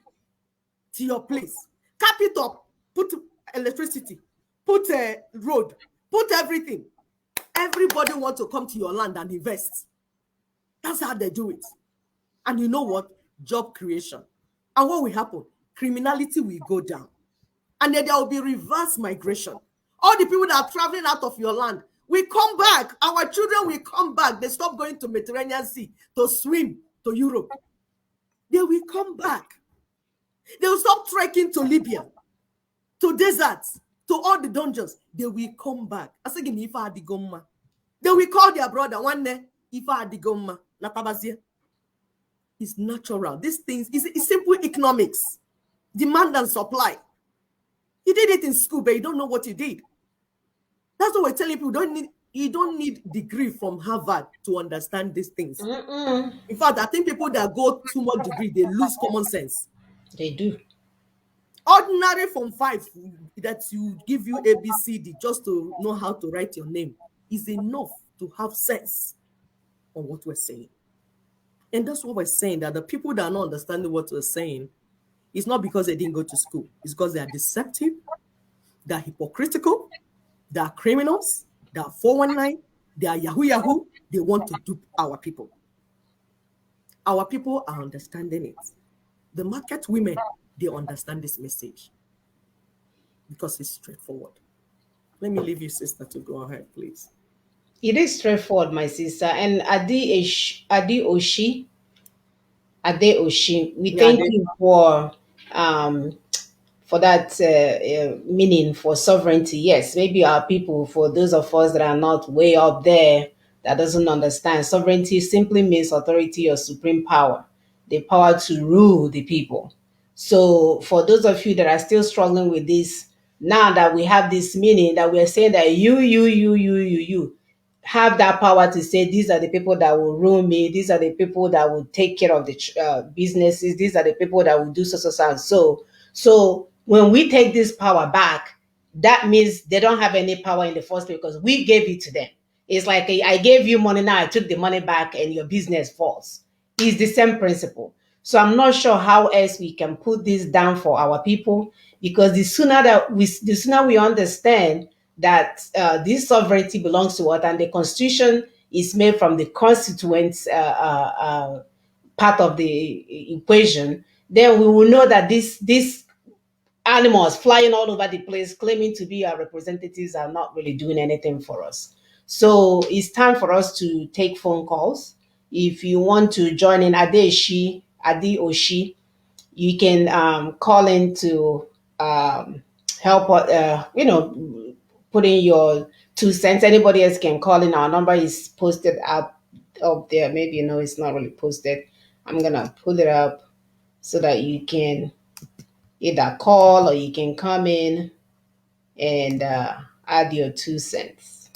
to your place, cap it up, put electricity, put a road, put everything. Everybody wants to come to your land and invest. That's how they do it. And you know what? Job creation. And what will happen? Criminality will go down. And then there will be reverse migration. All the people that are traveling out of your land will come back. Our children will come back. They stop going to Mediterranean Sea to swim to Europe. They will come back. They will stop trekking to Libya, to deserts, to all the dungeons. They will come back. They will call their brother one day, Ifa Adigoma, Natabazia. It's natural. These things, it's simple economics. Demand and supply. You did it in school, but you don't know what you did. That's what we're telling people. You don't need degree from Harvard to understand these things. In fact, I think people that go too much degree, they lose common sense. They do. Ordinary from 5 that you give you ABCD just to know how to write your name is enough to have sense on what we're saying. And that's what we're saying, that the people that are not understanding what we're saying, it's not because they didn't go to school. It's because they are deceptive, they are hypocritical, they are criminals, they are 419, they are Yahoo. They want to dupe our people. Our people are understanding it. The market women, they understand this message because it's straightforward. Let me leave you, sister, to go ahead, please. It is straightforward, my sister. And Ade Oshi, we thank you for that meaning for sovereignty. Yes, maybe our people, for those of us that are not way up there, that doesn't understand, sovereignty simply means authority or supreme power, the power to rule the people. So for those of you that are still struggling with this, now that we have this meaning that we're saying that you, have that power to say these are the people that will rule me, these are the people that will take care of the businesses, these are the people that will do so and so. So when we take this power back, that means they don't have any power in the first place because we gave it to them. It's like I gave you money, now I took the money back and your business falls. It's the same principle. So I'm not sure how else we can put this down for our people, because the sooner we understand that this sovereignty belongs to us and the constitution is made from the constituents part of the equation, then we will know that these animals flying all over the place claiming to be our representatives are not really doing anything for us. So it's time for us to take phone calls. If you want to join in Adi Oshi, you can call in to help, put in your 2 cents. Anybody else can call in. Our number is posted up there. Maybe it's not really posted. I'm gonna put it up so that you can either call or you can come in and add your 2 cents.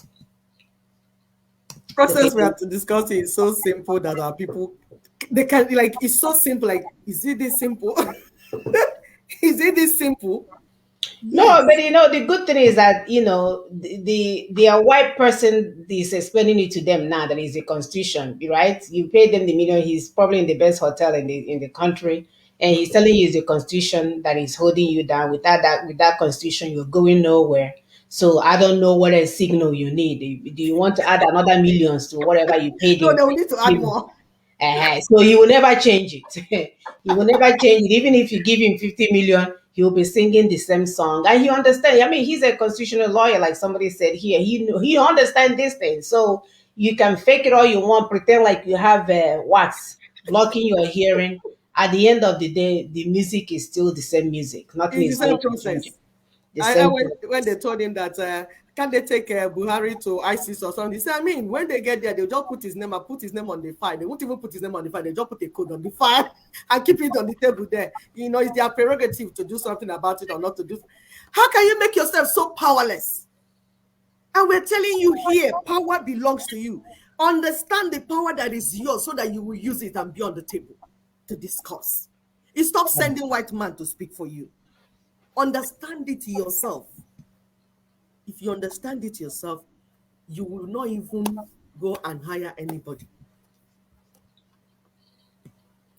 Process we have to discuss is so simple that our people, they can, like, it's so simple. Like, is it this simple? Is it this simple? No, Yes. but the good thing is that the white person is explaining it to them now that it's a constitution, right? You pay them the million. He's probably in the best hotel in the country, and he's telling you it's a constitution that is holding you down. With that constitution, you're going nowhere. So I don't know what a signal you need. Do you want to add another millions to whatever you paid No, him? they will need to add more. So he will never change it. He will never change it. Even if you give him 50 million, he will be singing the same song. And he understands. I mean, he's a constitutional lawyer, like somebody said here. He understands this thing. So you can fake it all you want, pretend like you have wax blocking your hearing. At the end of the day, the music is still the same music. Nothing It's is the same going to change. process. The I same when process. they told him that can they take Buhari to ISIS or something? He said, I mean, when they get there, they'll just put his name and put his name on the file. They won't even put his name on the file. They just put a code on the file and keep it on the table there. It's their prerogative to do something about it or not to do. How can you make yourself so powerless? And we're telling you here, power belongs to you. Understand the power that is yours so that you will use it and be on the table to discuss. Stop sending white man to speak for you. Understand it yourself. If you understand it yourself, you will not even go and hire anybody.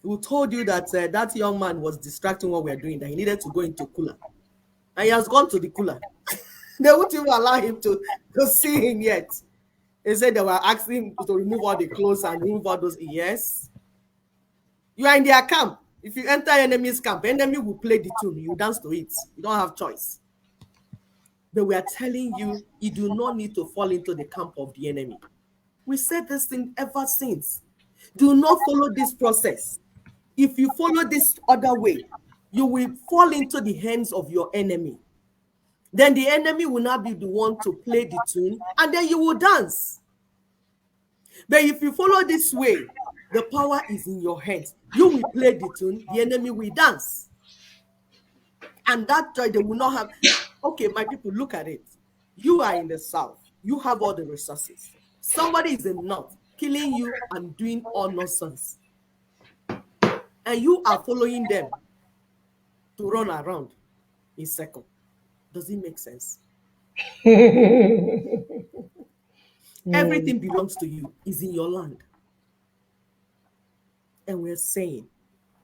Who told you that that young man was distracting what we're doing, that he needed to go into cooler. And he has gone to the cooler. They won't even allow him to see him yet. They said they were asking him to remove all the clothes and remove all those. Yes. You are in their camp. If you enter enemy's camp, enemy will play the tune. You dance to it. You don't have choice. But we are telling you, you do not need to fall into the camp of the enemy. We said this thing ever since. Do not follow this process. If you follow this other way, you will fall into the hands of your enemy. Then the enemy will not be the one to play the tune, and then you will dance. But if you follow this way, the power is in your hands. You will play the tune, the enemy will dance. And that joy they will not have. Okay, my people, look at it. You are in the south. You have all the resources. Somebody is in the north, killing you and doing all nonsense. And you are following them to run around in circle. Does it make sense? Everything belongs to you, is in your land. And we're saying,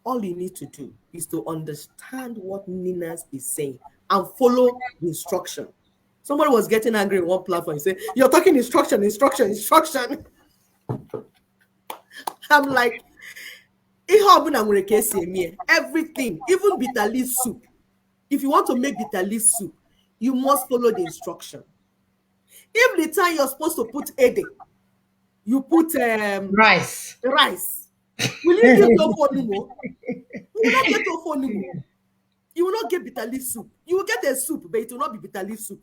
all you need to do is to understand what Ninas is saying and follow the instruction. Somebody was getting angry in one platform. He said, you're talking instruction. I'm like, everything, even bitter leaf soup. If you want to make bitter leaf soup, you must follow the instruction. If the time you're supposed to put ede, you put Rice. Will you get your phone anymore? You will not get your phone anymore. You will not get bitter leaf soup. You will get a soup, but it will not be bitter leaf soup.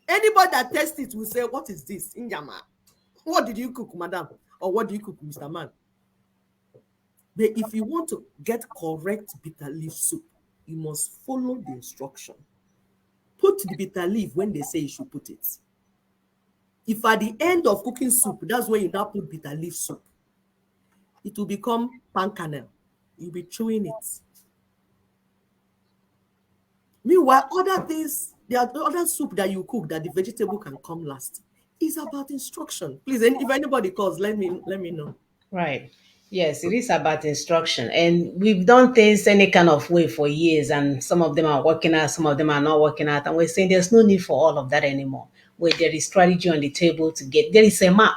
Anybody that tests it will say, what is this? Injama. What did you cook, madam? Or what do you cook, Mr. Man? But if you want to get correct bitter leaf soup, you must follow the instruction. Put the bitter leaf when they say you should put it. If at the end of cooking soup, that's when you now put bitter leaf soup, it will become pan kernel. You'll be chewing it. Meanwhile, other things, there are other soup that you cook that the vegetable can come last. It's about instruction. Please, if anybody calls, let me know. Right. Yes, it is about instruction. And we've done things any kind of way for years, and some of them are working out, some of them are not working out. And we're saying there's no need for all of that anymore. Where there is strategy on the table to get, there is a map.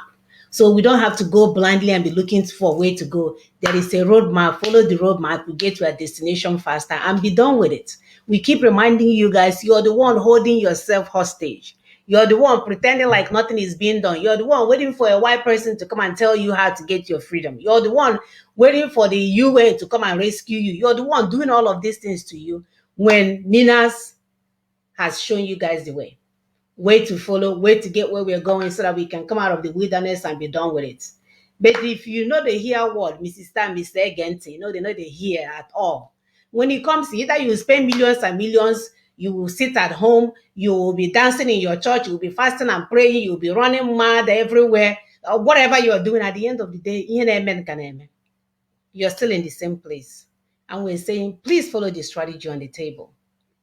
So we don't have to go blindly and be looking for a way to go. There is a roadmap. Follow the roadmap. We get to our destination faster and be done with it. We keep reminding you guys, you're the one holding yourself hostage. You're the one pretending like nothing is being done. You're the one waiting for a white person to come and tell you how to get your freedom. You're the one waiting for the UN to come and rescue you. You're the one doing all of these things to you when Nina's has shown you guys the way. Way to follow, way to get where we're going so that we can come out of the wilderness and be done with it. But if you know they hear what Mrs. Stan, Mr. Gente, you know they hear at all. When it comes to either you spend millions and millions, you will sit at home, you will be dancing in your church, you'll be fasting and praying, you'll be running mad everywhere, or whatever you're doing at the end of the day, you're still in the same place. And we're saying, please follow the strategy on the table.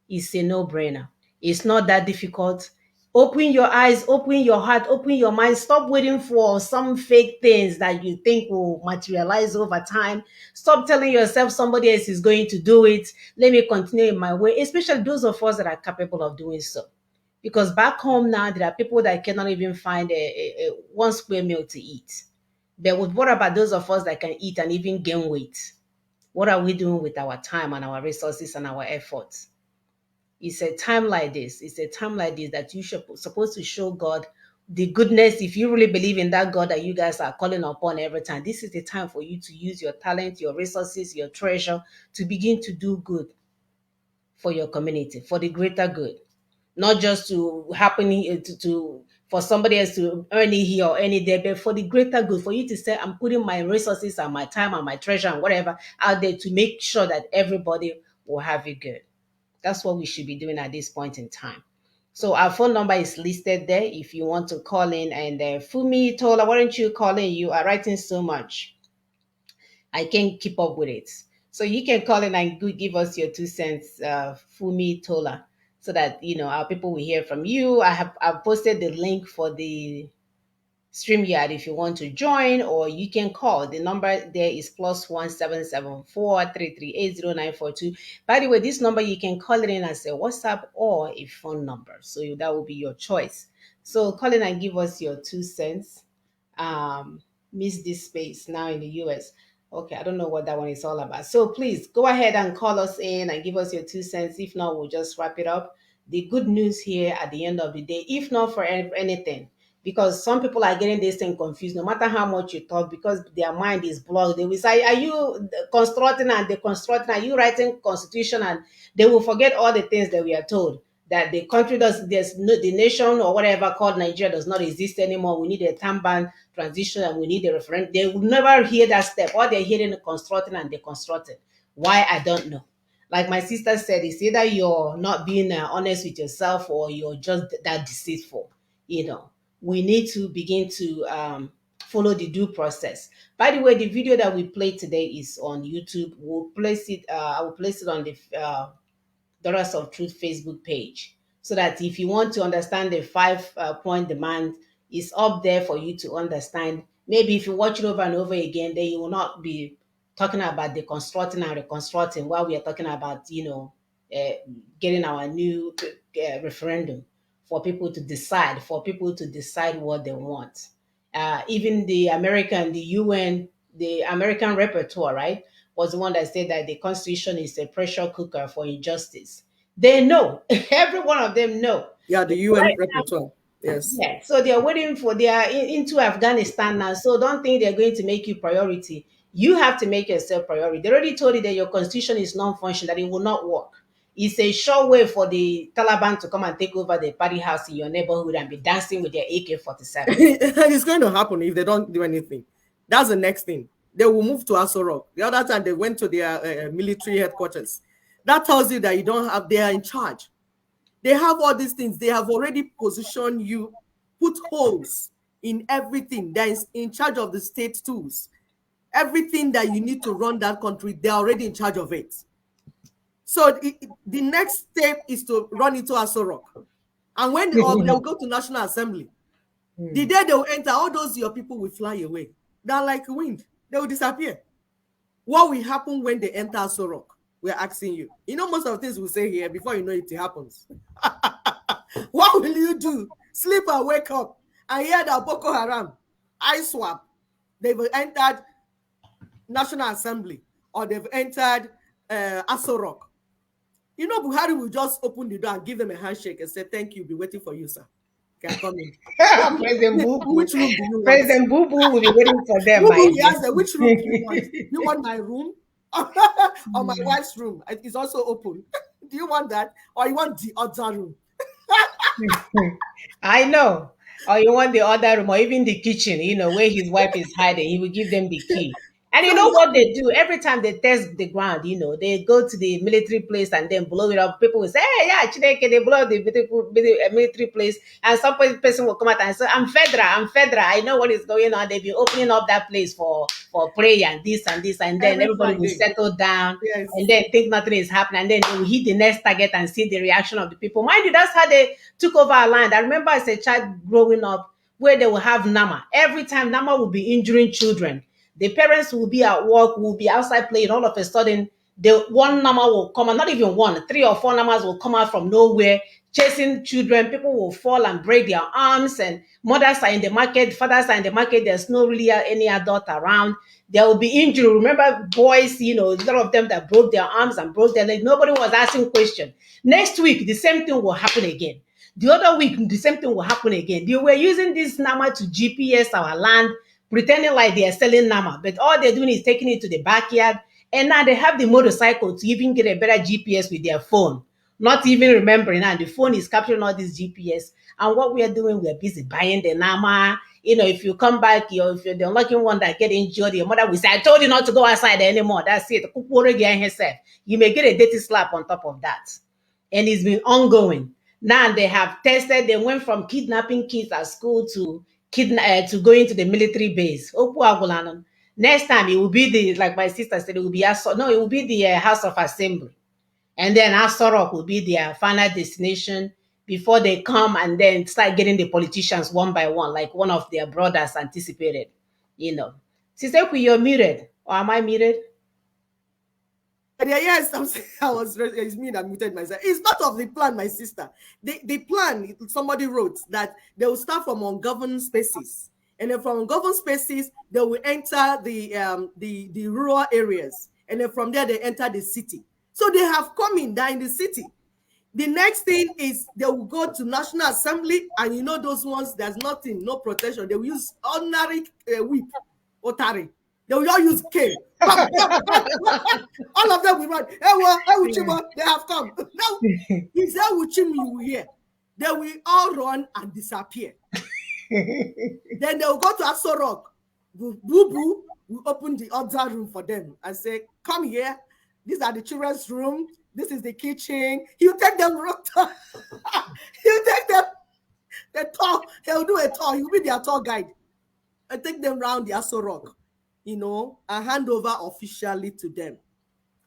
It's a no-brainer. It's not that difficult. Open your eyes, open your heart, open your mind. Stop waiting for some fake things that you think will materialize over time. Stop telling yourself somebody else is going to do it. Let me continue in my way, especially those of us that are capable of doing so. Because back home now, there are people that cannot even find a one square meal to eat. But what about those of us that can eat and even gain weight? What are we doing with our time and our resources and our efforts? It's a time like this. It's a time like this that you should supposed to show God the goodness. If you really believe in that God that you guys are calling upon every time, this is the time for you to use your talent, your resources, your treasure to begin to do good for your community, for the greater good. Not just to happen to for somebody else to earn it here or earn it there, but for the greater good, for you to say, I'm putting my resources and my time and my treasure and whatever out there to make sure that everybody will have it good. That's what we should be doing at this point in time. So our phone number is listed there if you want to call in. And Fumi Tola, why don't you call in? You are writing so much. I can't keep up with it. So you can call in and give us your 2 cents, Fumi Tola, so that our people will hear from you. I've posted the link for the StreamYard if you want to join, or you can call. The number there is +17743380942. By the way, this number you can call it in as a WhatsApp or a phone number. So that will be your choice. So call in and give us your 2 cents. Miss this space now in the US. Okay, I don't know what that one is all about. So please go ahead and call us in and give us your 2 cents. If not, we'll just wrap it up. The good news here at the end of the day, if not for anything, because some people are getting this thing confused no matter how much you talk, because their mind is blocked. They will say, are you constructing and deconstructing? Are you writing constitution? And they will forget all the things that we are told, that the country there's no, the nation or whatever called Nigeria does not exist anymore. We need a time ban transition and we need a referendum. They will never hear that step. All they're hearing is constructing and deconstructing. Why? I don't know. Like my sister said, it's either you're not being honest with yourself or you're just that deceitful. We need to begin to follow the due process. By the way, the video that we played today is on YouTube. We'll place it. I will place it on the Daughters of Truth Facebook page, so that if you want to understand the 5 point demand, is up there for you to understand. Maybe if you watch it over and over again, then you will not be talking about deconstructing and reconstructing while we are talking about getting our new referendum for people to decide, what they want. Even the UN, the American rapporteur, right, was the one that said that the Constitution is a pressure cooker for injustice. They know, every one of them know. Yeah, the UN repertoire. Yes. Yeah, so they are waiting for they are into Afghanistan now. So don't think they're going to make you priority. You have to make yourself priority. They already told you that your constitution is non-functional, that it will not work. It's a sure way for the Taliban to come and take over the party house in your neighborhood and be dancing with their AK-47. It's going to happen if they don't do anything. That's the next thing. They will move to Aso Rock. The other time they went to their military headquarters. That tells you that they are in charge. They have all these things. They have already positioned you put holes in everything. They're in charge of the state tools. Everything that you need to run that country, they're already in charge of it. So the next step is to run into Aso Rock. And when they'll go to National Assembly, the day they will enter, all those your people will fly away. They're like wind. They will disappear. What will happen when they enter Aso Rock? We're asking you. You know, most of the things we say here, before you know it happens. What will you do? Sleep and wake up and hear that Boko Haram, ISWAP, they've entered National Assembly or they've entered Aso Rock. You know, Buhari will just open the door and give them a handshake and say, thank you, be waiting for you, sir. Can come in. President Bubu. Which room do you want? President Bubu will be waiting for them. Bubu, he asked them, which room do you want? You want my room? Or my wife's room? It's also open. Do you want that? Or you want the other room? I know. Or you want the other room or even the kitchen, where his wife is hiding. He will give them the key. And you know what they do? Every time they test the ground, they go to the military place and then blow it up. People will say, hey, yeah, Chineke, they blow up the military place. And some person will come out and say, I'm federal. I know what is going on. They've been opening up that place for prayer and this and this. And then everybody will settle down and then think nothing is happening. And then they will hit the next target and see the reaction of the people. Mind you, that's how they took over our land. I remember as a child growing up where they will have Nama. Every time Nama will be injuring children. The parents will be at work, will be outside playing. All of a sudden, the one Nama will come out, not even one, 3 or 4 Namas will come out from nowhere, chasing children. People will fall and break their arms, and mothers are in the market, fathers are in the market. There's no really any adult around. There will be injury. Remember, boys, a lot of them that broke their arms and broke their legs. Nobody was asking questions. Next week, the same thing will happen again. The other week, the same thing will happen again. They were using this Nama to GPS our land, pretending like they are selling Nama, but all they're doing is taking it to the backyard. And now they have the motorcycle to even get a better GPS with their phone, not even remembering. And the phone is capturing all this GPS. And what we are doing, we are busy buying the Nama. If you come back, if you're the unlucky one that get injured, your mother will say, I told you not to go outside anymore. That's it. You may get a dirty slap on top of that. And it's been ongoing. Now they have tested, they went from kidnapping kids at school to going to the military base. Next time it will be like my sister said, it will be it will be the House of Assembly. And then Aso Rock will be their final destination before they come and then start getting the politicians one by one, like one of their brothers anticipated. Sister, you're muted. Or am I muted? Yes, it's me that muted myself. It's part of the plan, my sister. The plan, somebody wrote that they will start from ungoverned spaces. And then from ungoverned spaces, they will enter the rural areas. And then from there, they enter the city. So they have come in there in the city. The next thing is they will go to National Assembly. And those ones, there's nothing, no protection. They will use ordinary whip, otari. They will all use cane. All of them will run. They have come. Now, if they will chim you here, they will all run and disappear. Then they will go to Aso Rock. Boo Boo will open the other room for them and say, come here. These are the children's room. This is the kitchen. He'll take them. He'll take them. The tour. He'll do a tour. He'll be their tour guide. And take them around the Aso Rock. And hand over officially to them.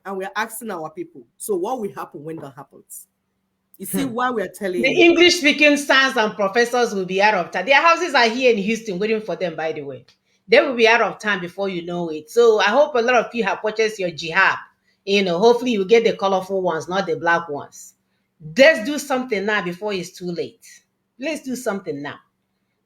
And we're asking our people, so what will happen when that happens? You see why we're telling the you. English-speaking sons and professors will be out of town. Their houses are here in Houston waiting for them, by the way. They will be out of town before you know it. So I hope a lot of you have purchased your jihad. Hopefully you get the colorful ones, not the black ones. Let's do something now before it's too late. Let's do something now.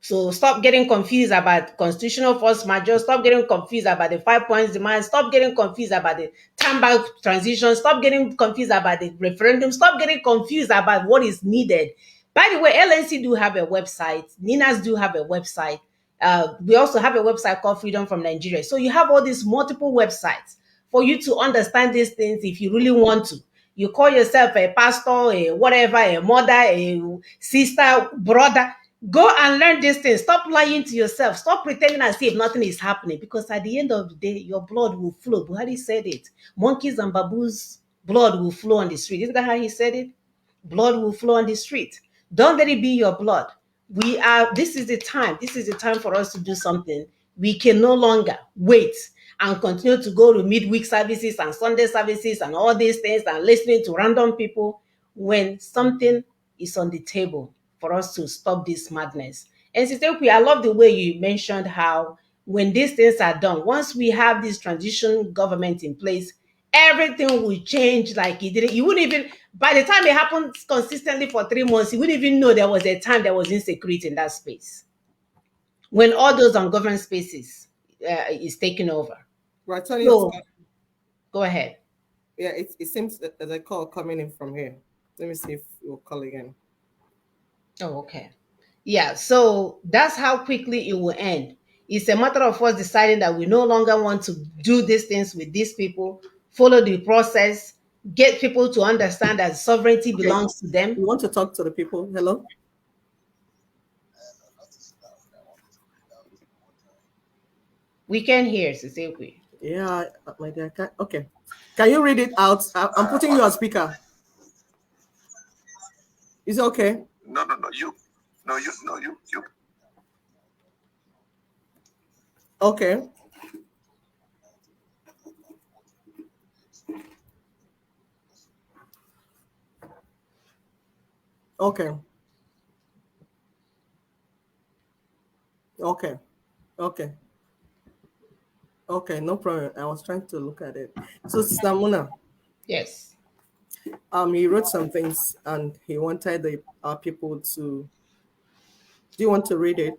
So stop getting confused about constitutional force majeure. Stop getting confused about the 5 points demand. Stop getting confused about the time-back transition. Stop getting confused about the referendum. Stop getting confused about what is needed. By the way, LNC do have a website. NINAS do have a website. We also have a website called Freedom from Nigeria. So you have all these multiple websites for you to understand these things if you really want to. You call yourself a pastor, a whatever, a mother, a sister, brother. Go and learn these things. Stop lying to yourself. Stop pretending as if nothing is happening, because at the end of the day, your blood will flow. Buhari said it. Monkeys and baboons' blood will flow on the street. Isn't that how he said it? Blood will flow on the street. Don't let it be your blood. This is the time. This is the time for us to do something. We can no longer wait and continue to go to midweek services and Sunday services and all these things and listening to random people when something is on the table for us to stop this madness. And Sister Okwi, I love the way you mentioned how when these things are done, once we have this transition government in place, everything will change like it didn't. You wouldn't even, by the time it happens consistently for 3 months, you wouldn't even know there was a time there was insecurity in that space. When all those ungoverned spaces is taken over. Right, Tony, So go ahead. yeah, it seems that there's a call coming in from here. Let me see if you'll call again. Oh, okay. Yeah, so that's how quickly it will end. It's a matter of us deciding that we no longer want to do these things with these people, follow the process, get people to understand that sovereignty Okay, belongs to them. you want to talk to the people? Hello? We can hear, Sisekwe. Yeah, my dear. Okay. Can you read it out? I'm putting you on speaker. Is it okay? No, no, no. You. No, you. No, you. Okay. Okay. Okay. Okay. Okay, no problem. I was trying to look at it. So Samuna, Yes. he wrote some things and he wanted the people to. Do you want to read it?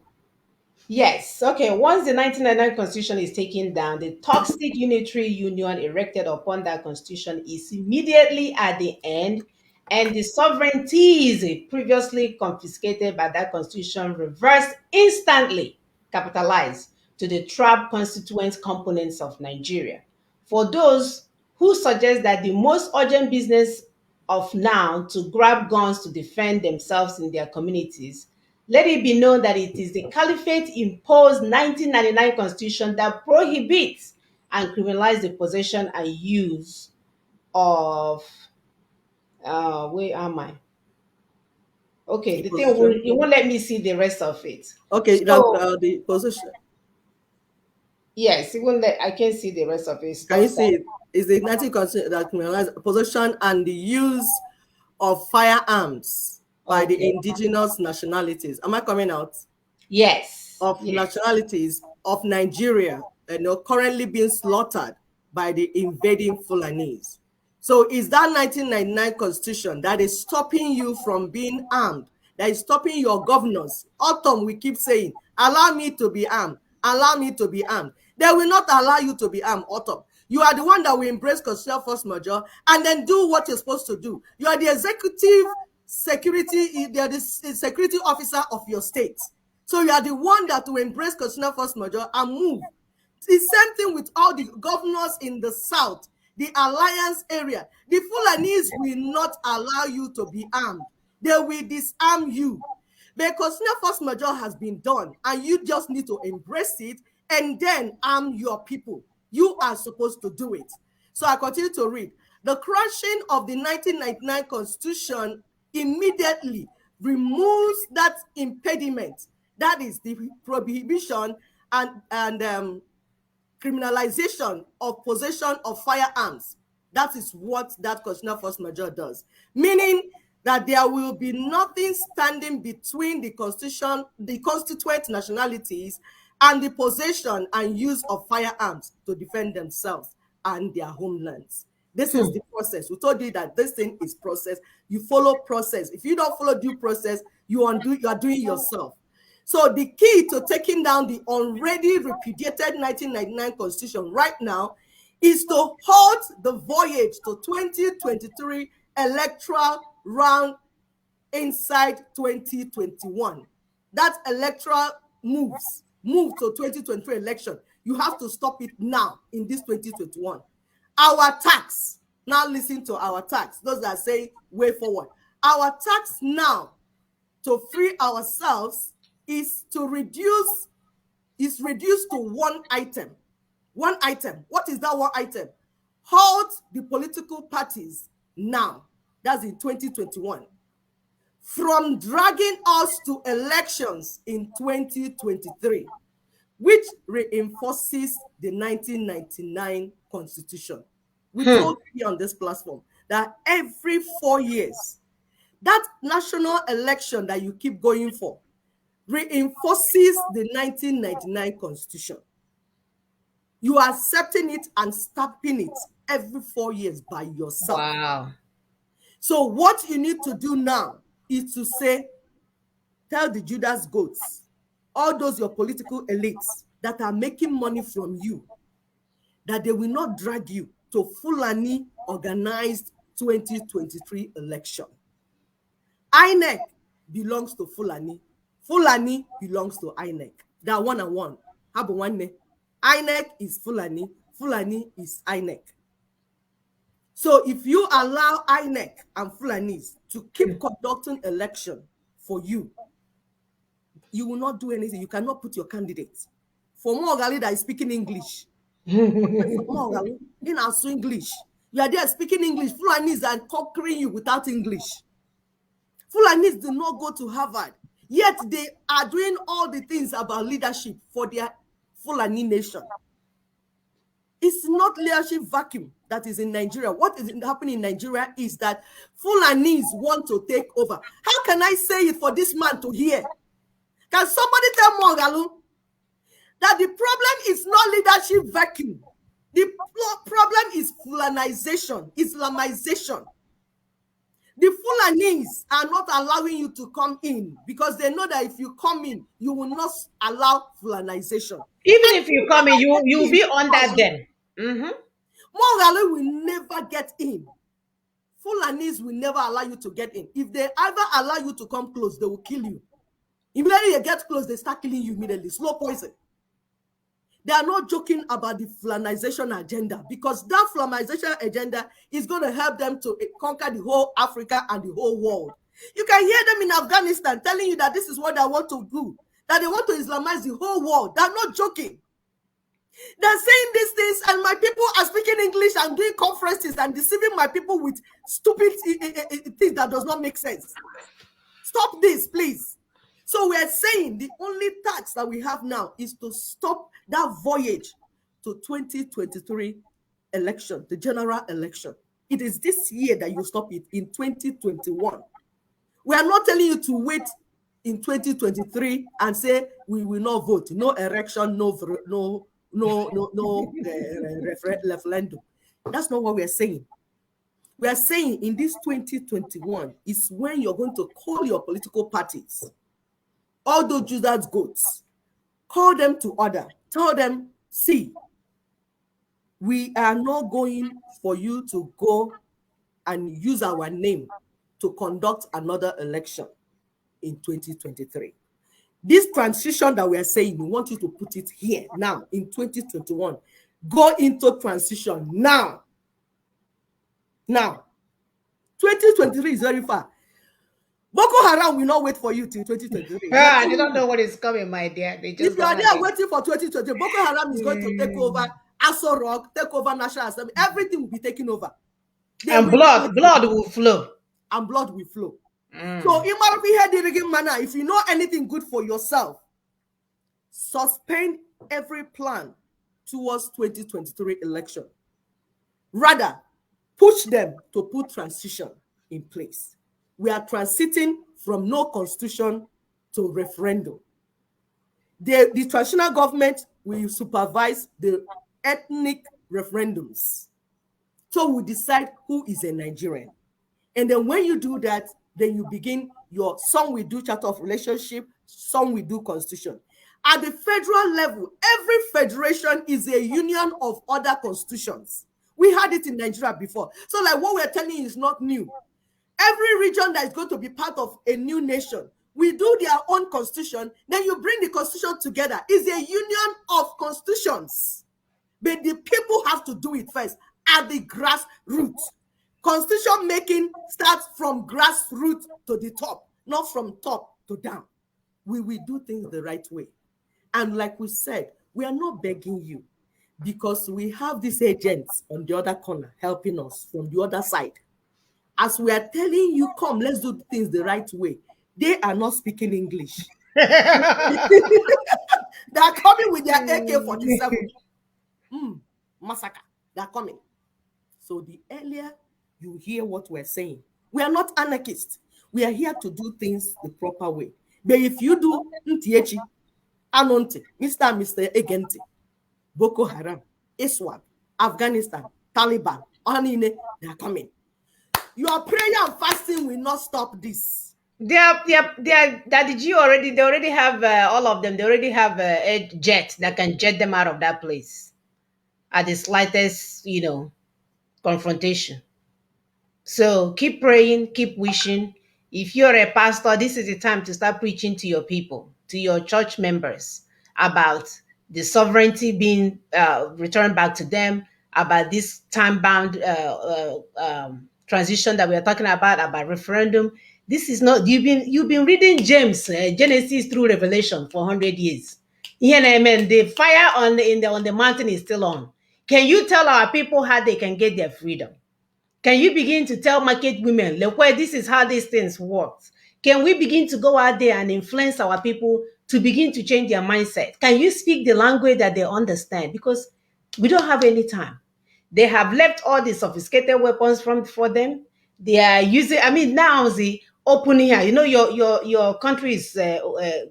Yes. Okay. Once the 1999 Constitution is taken down, the toxic unitary union erected upon that Constitution is immediately at the end, and the sovereignties previously confiscated by that Constitution reversed instantly, capitalized, to the trapped constituent components of Nigeria. For those who suggest that the most urgent business of now to grab guns to defend themselves in their communities, let it be known that it is the Caliphate imposed 1999 constitution that prohibits and criminalizes the possession and use of where am I? Okay, the thing will, Position. it won't let me see the rest of it. Okay, that So the position. yes, it won't let I can see the rest of it. Can you Stuff see that it? Is the 19 Constitution that criminalizes possession and the use of firearms by the okay. indigenous nationalities. Am I coming out? Yes. Of Yes. nationalities of Nigeria, currently being slaughtered by the invading Fulanese. So is that 1999 constitution that is stopping you from being armed, that is stopping your governors? Autumn, we keep saying, allow me to be armed, allow me to be armed. They will not allow you to be armed, Autumn. You are the one that will embrace constitutional force majeure and then do what you're supposed to do. You are the executive security, you are the security officer of your state. So you are the one that will embrace constitutional force majeure and move. The same thing with all the governors in the south, the alliance area. The Fulanese will not allow you to be armed. They will disarm you. Because constitutional force majeure has been done, and you just need to embrace it and then arm your people. You are supposed to do it. So I continue to read. The crushing of the 1999 Constitution immediately removes that impediment, that is the prohibition and criminalization of possession of firearms. That is what that constitutional force majeure does, meaning that there will be nothing standing between the constitution, the constituent nationalities, and the possession and use of firearms to defend themselves and their homelands. This is the process. We told you that this thing is process. You follow process. If you don't follow due process, you are doing yourself. So the key to taking down the already repudiated 1999 Constitution right now is to halt the voyage to 2023 electoral round inside 2021. That electoral move to 2023 election. You have to stop it now in this 2021. Our tax, now listen to our tax, those that say way forward. Our tax now to free ourselves is reduced to one item. One item. What is that one item? Halt the political parties now. That's in 2021. from dragging us to elections in 2023, which reinforces the 1999 Constitution. We told you on this platform that every 4 years, that national election that you keep going for reinforces the 1999 Constitution. You are accepting it and stamping it every 4 years by yourself. Wow. So what you need to do now is to say, tell the Judas goats, all those your political elites that are making money from you, that they will not drag you to Fulani organized 2023 election. INEC belongs to Fulani. Fulani belongs to INEC. They are one and one. How about one name? INEC is Fulani. Fulani is INEC. So if you allow INEC and Fulanis to keep conducting election for you, you will not do anything. You cannot put your candidate. For Mogali that is speaking English, Mogali in our English, you are there speaking English. Fulanis are conquering you without English. Fulanis do not go to Harvard, yet they are doing all the things about leadership for their Fulani nation. It's not leadership vacuum that is in Nigeria. What is happening in Nigeria is that Fulanis want to take over. How can I say it for this man to hear? Can somebody tell Mogalu that the problem is not leadership vacuum? The problem is Fulanization, Islamization. The Fulanis are not allowing you to come in because they know that if you come in, you will not allow Fulanization. Even if you come in, you'll be under them. Mogalu will never get in. Fulanis will never allow you to get in. If they ever allow you to come close, they will kill you. Immediately you get close, they start killing you immediately. Slow poison. They are not joking about the Fulanization agenda because that Fulanization agenda is going to help them to conquer the whole Africa and the whole world. You can hear them in Afghanistan telling you that this is what they want to do, that they want to Islamize the whole world. They're not joking. They're saying these things, and my people are speaking English and doing conferences and deceiving my people with stupid things that does not make sense. Stop this, please. So we are saying the only task that we have now is to stop that voyage to 2023 election, the general election. It is this year that you stop it in 2021. We are not telling you to wait in 2023 and say we will not vote, no election, no referendum. That's not what we are saying. We are saying in this 2021 is when you're going to call your political parties, all those Judas goats, call them to order. Tell them, see, we are not going for you to go and use our name to conduct another election in 2023. This transition that we are saying, we want you to put it here now in 2021. Go into transition now. Now, 2023 is very far. Boko Haram will not wait for you till 2023. They don't know what is coming, my dear. They just if you are there waiting for 2020, Boko Haram is going to take over Aso Rock, take over National Assembly. Everything will be taken over. And blood will flow. And blood will flow. So, if you know anything good for yourself, suspend every plan towards 2023 election. Rather, push them to put transition in place. We are transiting from no constitution to referendum. The transitional government will supervise the ethnic referendums. So we decide who is a Nigerian. And then when you do that, then you begin some will do charter of relationship, some will do constitution. At the federal level, every federation is a union of other constitutions. We had it in Nigeria before. So like what we're telling you is not new. Every region that is going to be part of a new nation, we do their own constitution, then you bring the constitution together. It's a union of constitutions. But the people have to do it first at the grassroots. Constitution making starts from grassroots to the top, not from top to down. We will do things the right way. And like we said, we are not begging you because we have these agents on the other corner helping us from the other side. As we are telling you, come, let's do things the right way, they are not speaking English. They are coming with their AK-47. Massacre. They are coming. So the earlier you hear what we're saying, we are not anarchists. We are here to do things the proper way. But if you do Ntiechi, Anonte, Mr. and Mr. Egente, Boko Haram, ISWAP, Afghanistan, Taliban, Anine, they are coming. Your prayer and fasting will not stop this. Daddy G already, they already have all of them. They already have a jet that can jet them out of that place at the slightest, confrontation. So keep praying, keep wishing. If you're a pastor, this is the time to start preaching to your people, to your church members about the sovereignty being returned back to them, about this time-bound transition that we are talking about referendum. This is not you've been reading James Genesis through Revelation for 100 years. Yeah, amen. The fire on the mountain is still on. Can you tell our people how they can get their freedom? Can you begin to tell market women, look, where this is how these things work? Can we begin to go out there and influence our people to begin to change their mindset? Can you speak the language that they understand? Because we don't have any time. They have left all the sophisticated weapons for them. They are using, I mean, now the opening here, your country is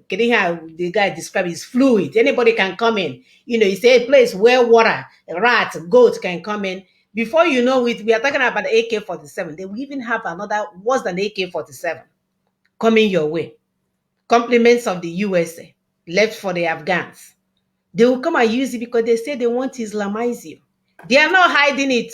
getting how the guy described is fluid. Anybody can come in. You say a place where water, rat, goat can come in. Before you know it, we are talking about AK-47. They will even have another worse than AK-47 coming your way. Compliments of the USA left for the Afghans. They will come and use it because they say they want to Islamize you. They are not hiding it.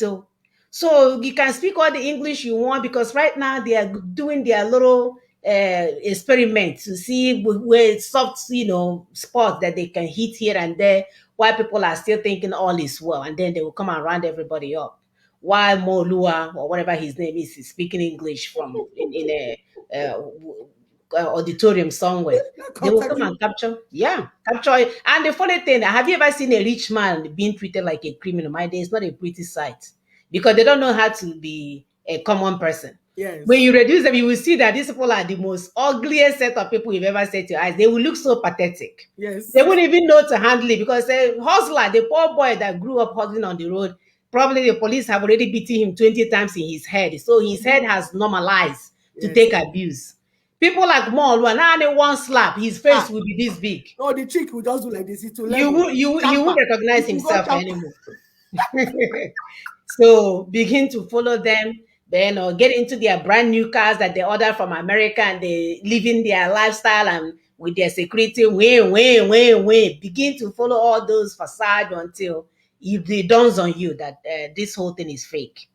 So you can speak all the English you want because right now they are doing their little experiment to see where soft, spots that they can hit here and there while people are still thinking all is well. And then they will come and round everybody up. While Molua or whatever his name is speaking English from in a auditorium somewhere. They will come and capture. Yeah, capture it. And the funny thing, have you ever seen a rich man being treated like a criminal? My day, it's not a pretty sight because they don't know how to be a common person. Yes. When you reduce them, you will see that these people are the most ugliest set of people you've ever set your eyes. They will look so pathetic. Yes. They wouldn't even know to handle it because a hustler, the poor boy that grew up hustling on the road, probably the police have already beaten him 20 times in his head. So his head has normalized to take abuse. People like Mol, when only one slap, his face will be this big. Oh, the chick will just do like this. You won't recognize himself anymore. So begin to follow them, then or get into their brand new cars that they order from America and they live in their lifestyle and with their security, way. Begin to follow all those facades until it dawns on you that this whole thing is fake.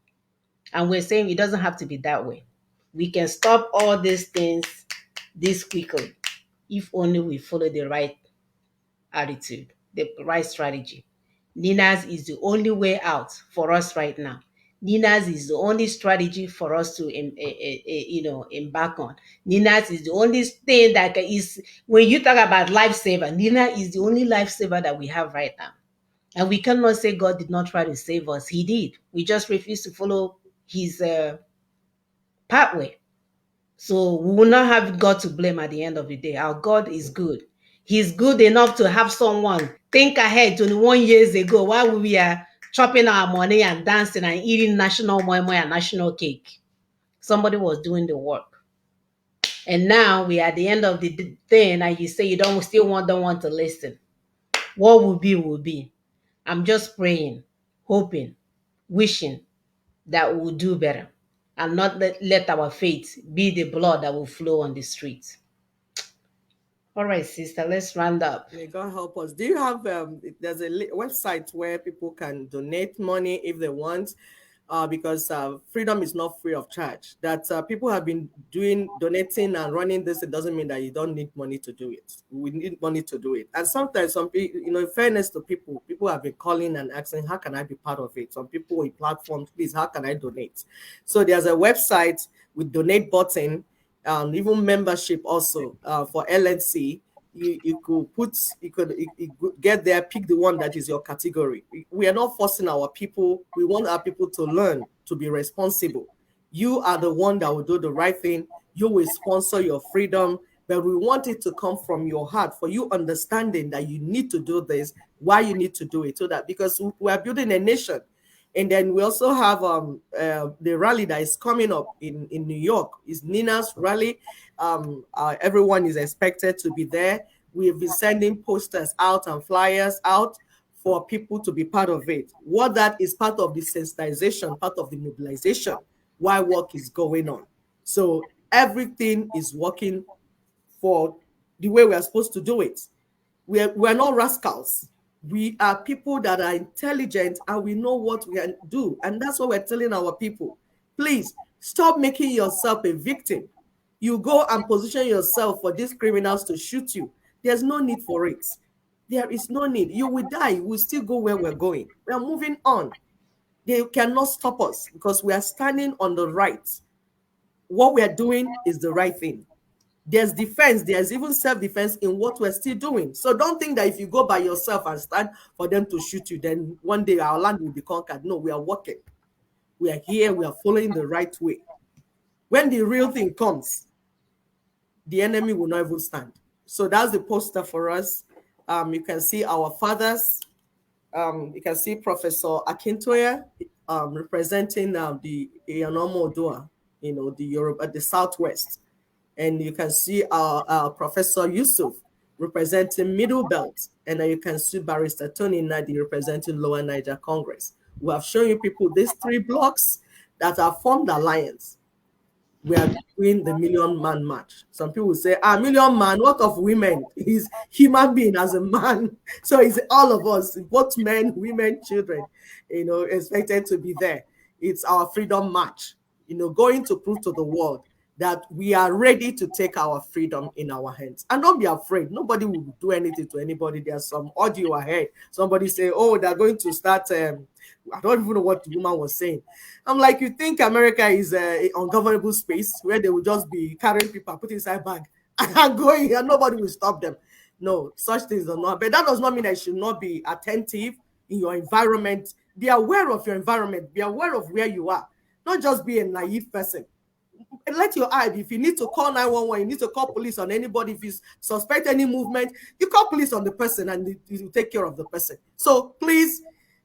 And we're saying it doesn't have to be that way. We can stop all these things this quickly if only we follow the right attitude, the right strategy. Nina's is the only way out for us right now. Nina's is the only strategy for us to embark on. Nina's is the only thing that is when you talk about lifesaver. Nina is the only lifesaver that we have right now. And we cannot say God did not try to save us. He did. We just refuse to follow his pathway. So we will not have God to blame at the end of the day. Our God is good. He's good enough to have someone think ahead 21 years ago while we are chopping our money and dancing and eating national moi moi and national cake. Somebody was doing the work. And now we are at the end of the thing and you say you don't want to listen. What will be, will be. I'm just praying, hoping, wishing that we'll do better and not let our faith be the blood that will flow on the streets. All right, sister, let's round up. May God help us. Do you have there's a website where people can donate money if they want? Because freedom is not free of charge. That people have been donating and running this. It doesn't mean that you don't need money to do it. We need money to do it. And sometimes some people, in fairness to people have been calling and asking, how can I be part of it? Some people with platforms, please, how can I donate? So there's a website with donate button, even membership also for LNC. You could get there, pick the one that is your category. We are not forcing our people. We want our people to learn to be responsible. You are the one that will do the right thing. You will sponsor your freedom, but we want it to come from your heart, for you understanding that you need to do this, why you need to do it, so that because we are building a nation. And then we also have the rally that is coming up in New York. Is Nina's rally. Everyone is expected to be there. We have been sending posters out and flyers out for people to be part of it. What that is part of the sensitization, part of the mobilization, why work is going on. So everything is working for the way we are supposed to do it. We're not rascals. We are people that are intelligent and we know what we can do. And that's what we're telling our people. Please stop making yourself a victim. You go and position yourself for these criminals to shoot you. There's no need for it. There is no need. You will die. We'll still go where we're going. We are moving on. They cannot stop us because we are standing on the right. What we are doing is the right thing. There's defense, there's even self-defense in what we're still doing. So don't think that if you go by yourself and stand for them to shoot you, then one day our land will be conquered. No, we are working. We are here, we are following the right way. When the real thing comes, the enemy will not even stand. So that's the poster for us. You can see our fathers. You can see Professor Akintoye representing the Yanomo Odua, the Yoruba, the Southwest. And you can see our Professor Yusuf representing Middle Belt. And then you can see Barrister Tony Nadi representing Lower Niger Congress. We have shown you people these three blocks that have formed alliance. We are doing the Million Man March. Some people say, Million Man, what of women? He's human being as a man. So it's all of us, both men, women, children, expected to be there. It's our freedom march, going to prove to the world that we are ready to take our freedom in our hands. And don't be afraid. Nobody will do anything to anybody. There's some audio ahead. Somebody say, oh, they're going to start. I don't even know what the woman was saying. I'm like, you think America is an ungovernable space where they will just be carrying people, put inside bag and going and nobody will stop them. No, such things are not. But that does not mean that you should not be attentive in your environment. Be aware of your environment. Be aware of where you are. Not just be a naive person. Let your eye, if you need to call 911, you need to call police on anybody. If you suspect any movement, you call police on the person and you take care of the person. So please,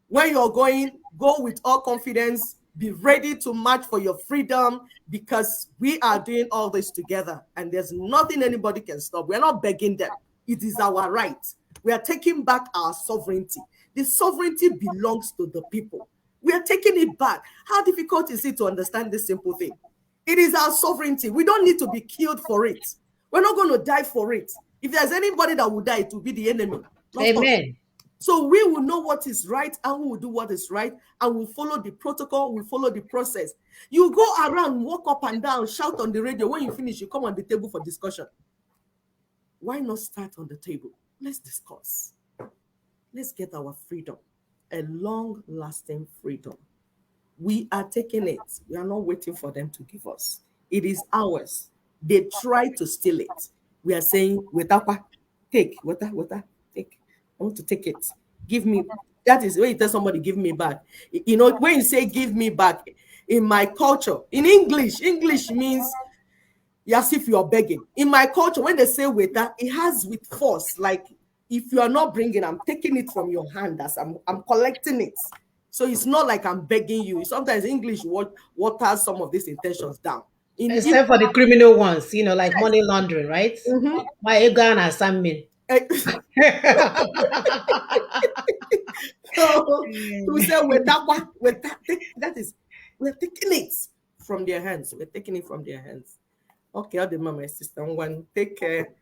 when you're going, go with all confidence. Be ready to march for your freedom because we are doing all this together and there's nothing anybody can stop. We're not begging them. It is our right. We are taking back our sovereignty. The sovereignty belongs to the people. We are taking it back. How difficult is it to understand this simple thing? It is our sovereignty. We don't need to be killed for it. We're not going to die for it. If there's anybody that will die, it will be the enemy, not us. Amen. So we will know what is right and we will do what is right and we'll follow the protocol, we'll follow the process. You go around, walk up and down, shout on the radio. When you finish, you come on the table for discussion. Why not start on the table? Let's discuss. Let's get our freedom, a long-lasting freedom. We are taking it. We are not waiting for them to give us. It is ours. They try to steal it. We are saying, Wetapa, take, take. I want to take it. Give me. That is when you tell somebody, give me back. When you say give me back, in my culture, in English means as if you are begging. In my culture, when they say weta, it has with force. Like if you are not bringing, I'm taking it from your hand as I'm collecting it. So it's not like I'm begging you. Sometimes English waters some of these intentions down. Except for the criminal ones, like Yes. money laundering, right? Mm-hmm. My ego and assignment. So we say that is we're taking it from their hands. We're taking it from their hands. Okay, all the my sister. One, take care.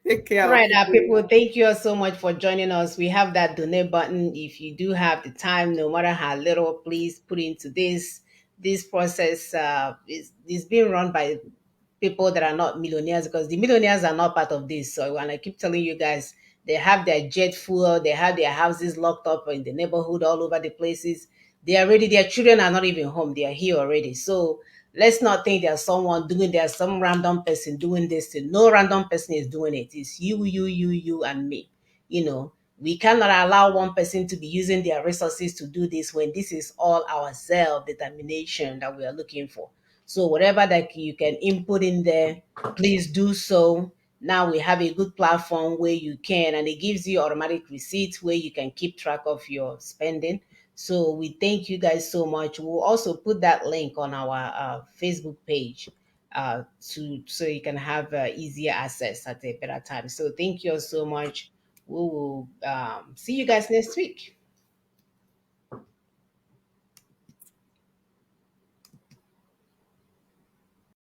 Take care. All of right, our you. people, thank you all so much for joining us. We have that donate button. If you do have the time, no matter how little, please put into this process. Is being run by people that are not millionaires because the millionaires are not part of this. So when I keep telling you guys, they have their jet fuel, they have their houses locked up in the neighborhood all over the places. They are ready. Their children are not even home. They are here already. So let's not think there's some random person doing this thing. No random person is doing it. It's you, and me. We cannot allow one person to be using their resources to do this when this is all our self determination that we are looking for. So whatever that you can input in there, please do so. Now we have a good platform where you can, and it gives you automatic receipts where you can keep track of your spending. So we thank you guys so much. We'll also put that link on our Facebook page to so you can have easier access at a better time. So thank you all so much. We will see you guys next week.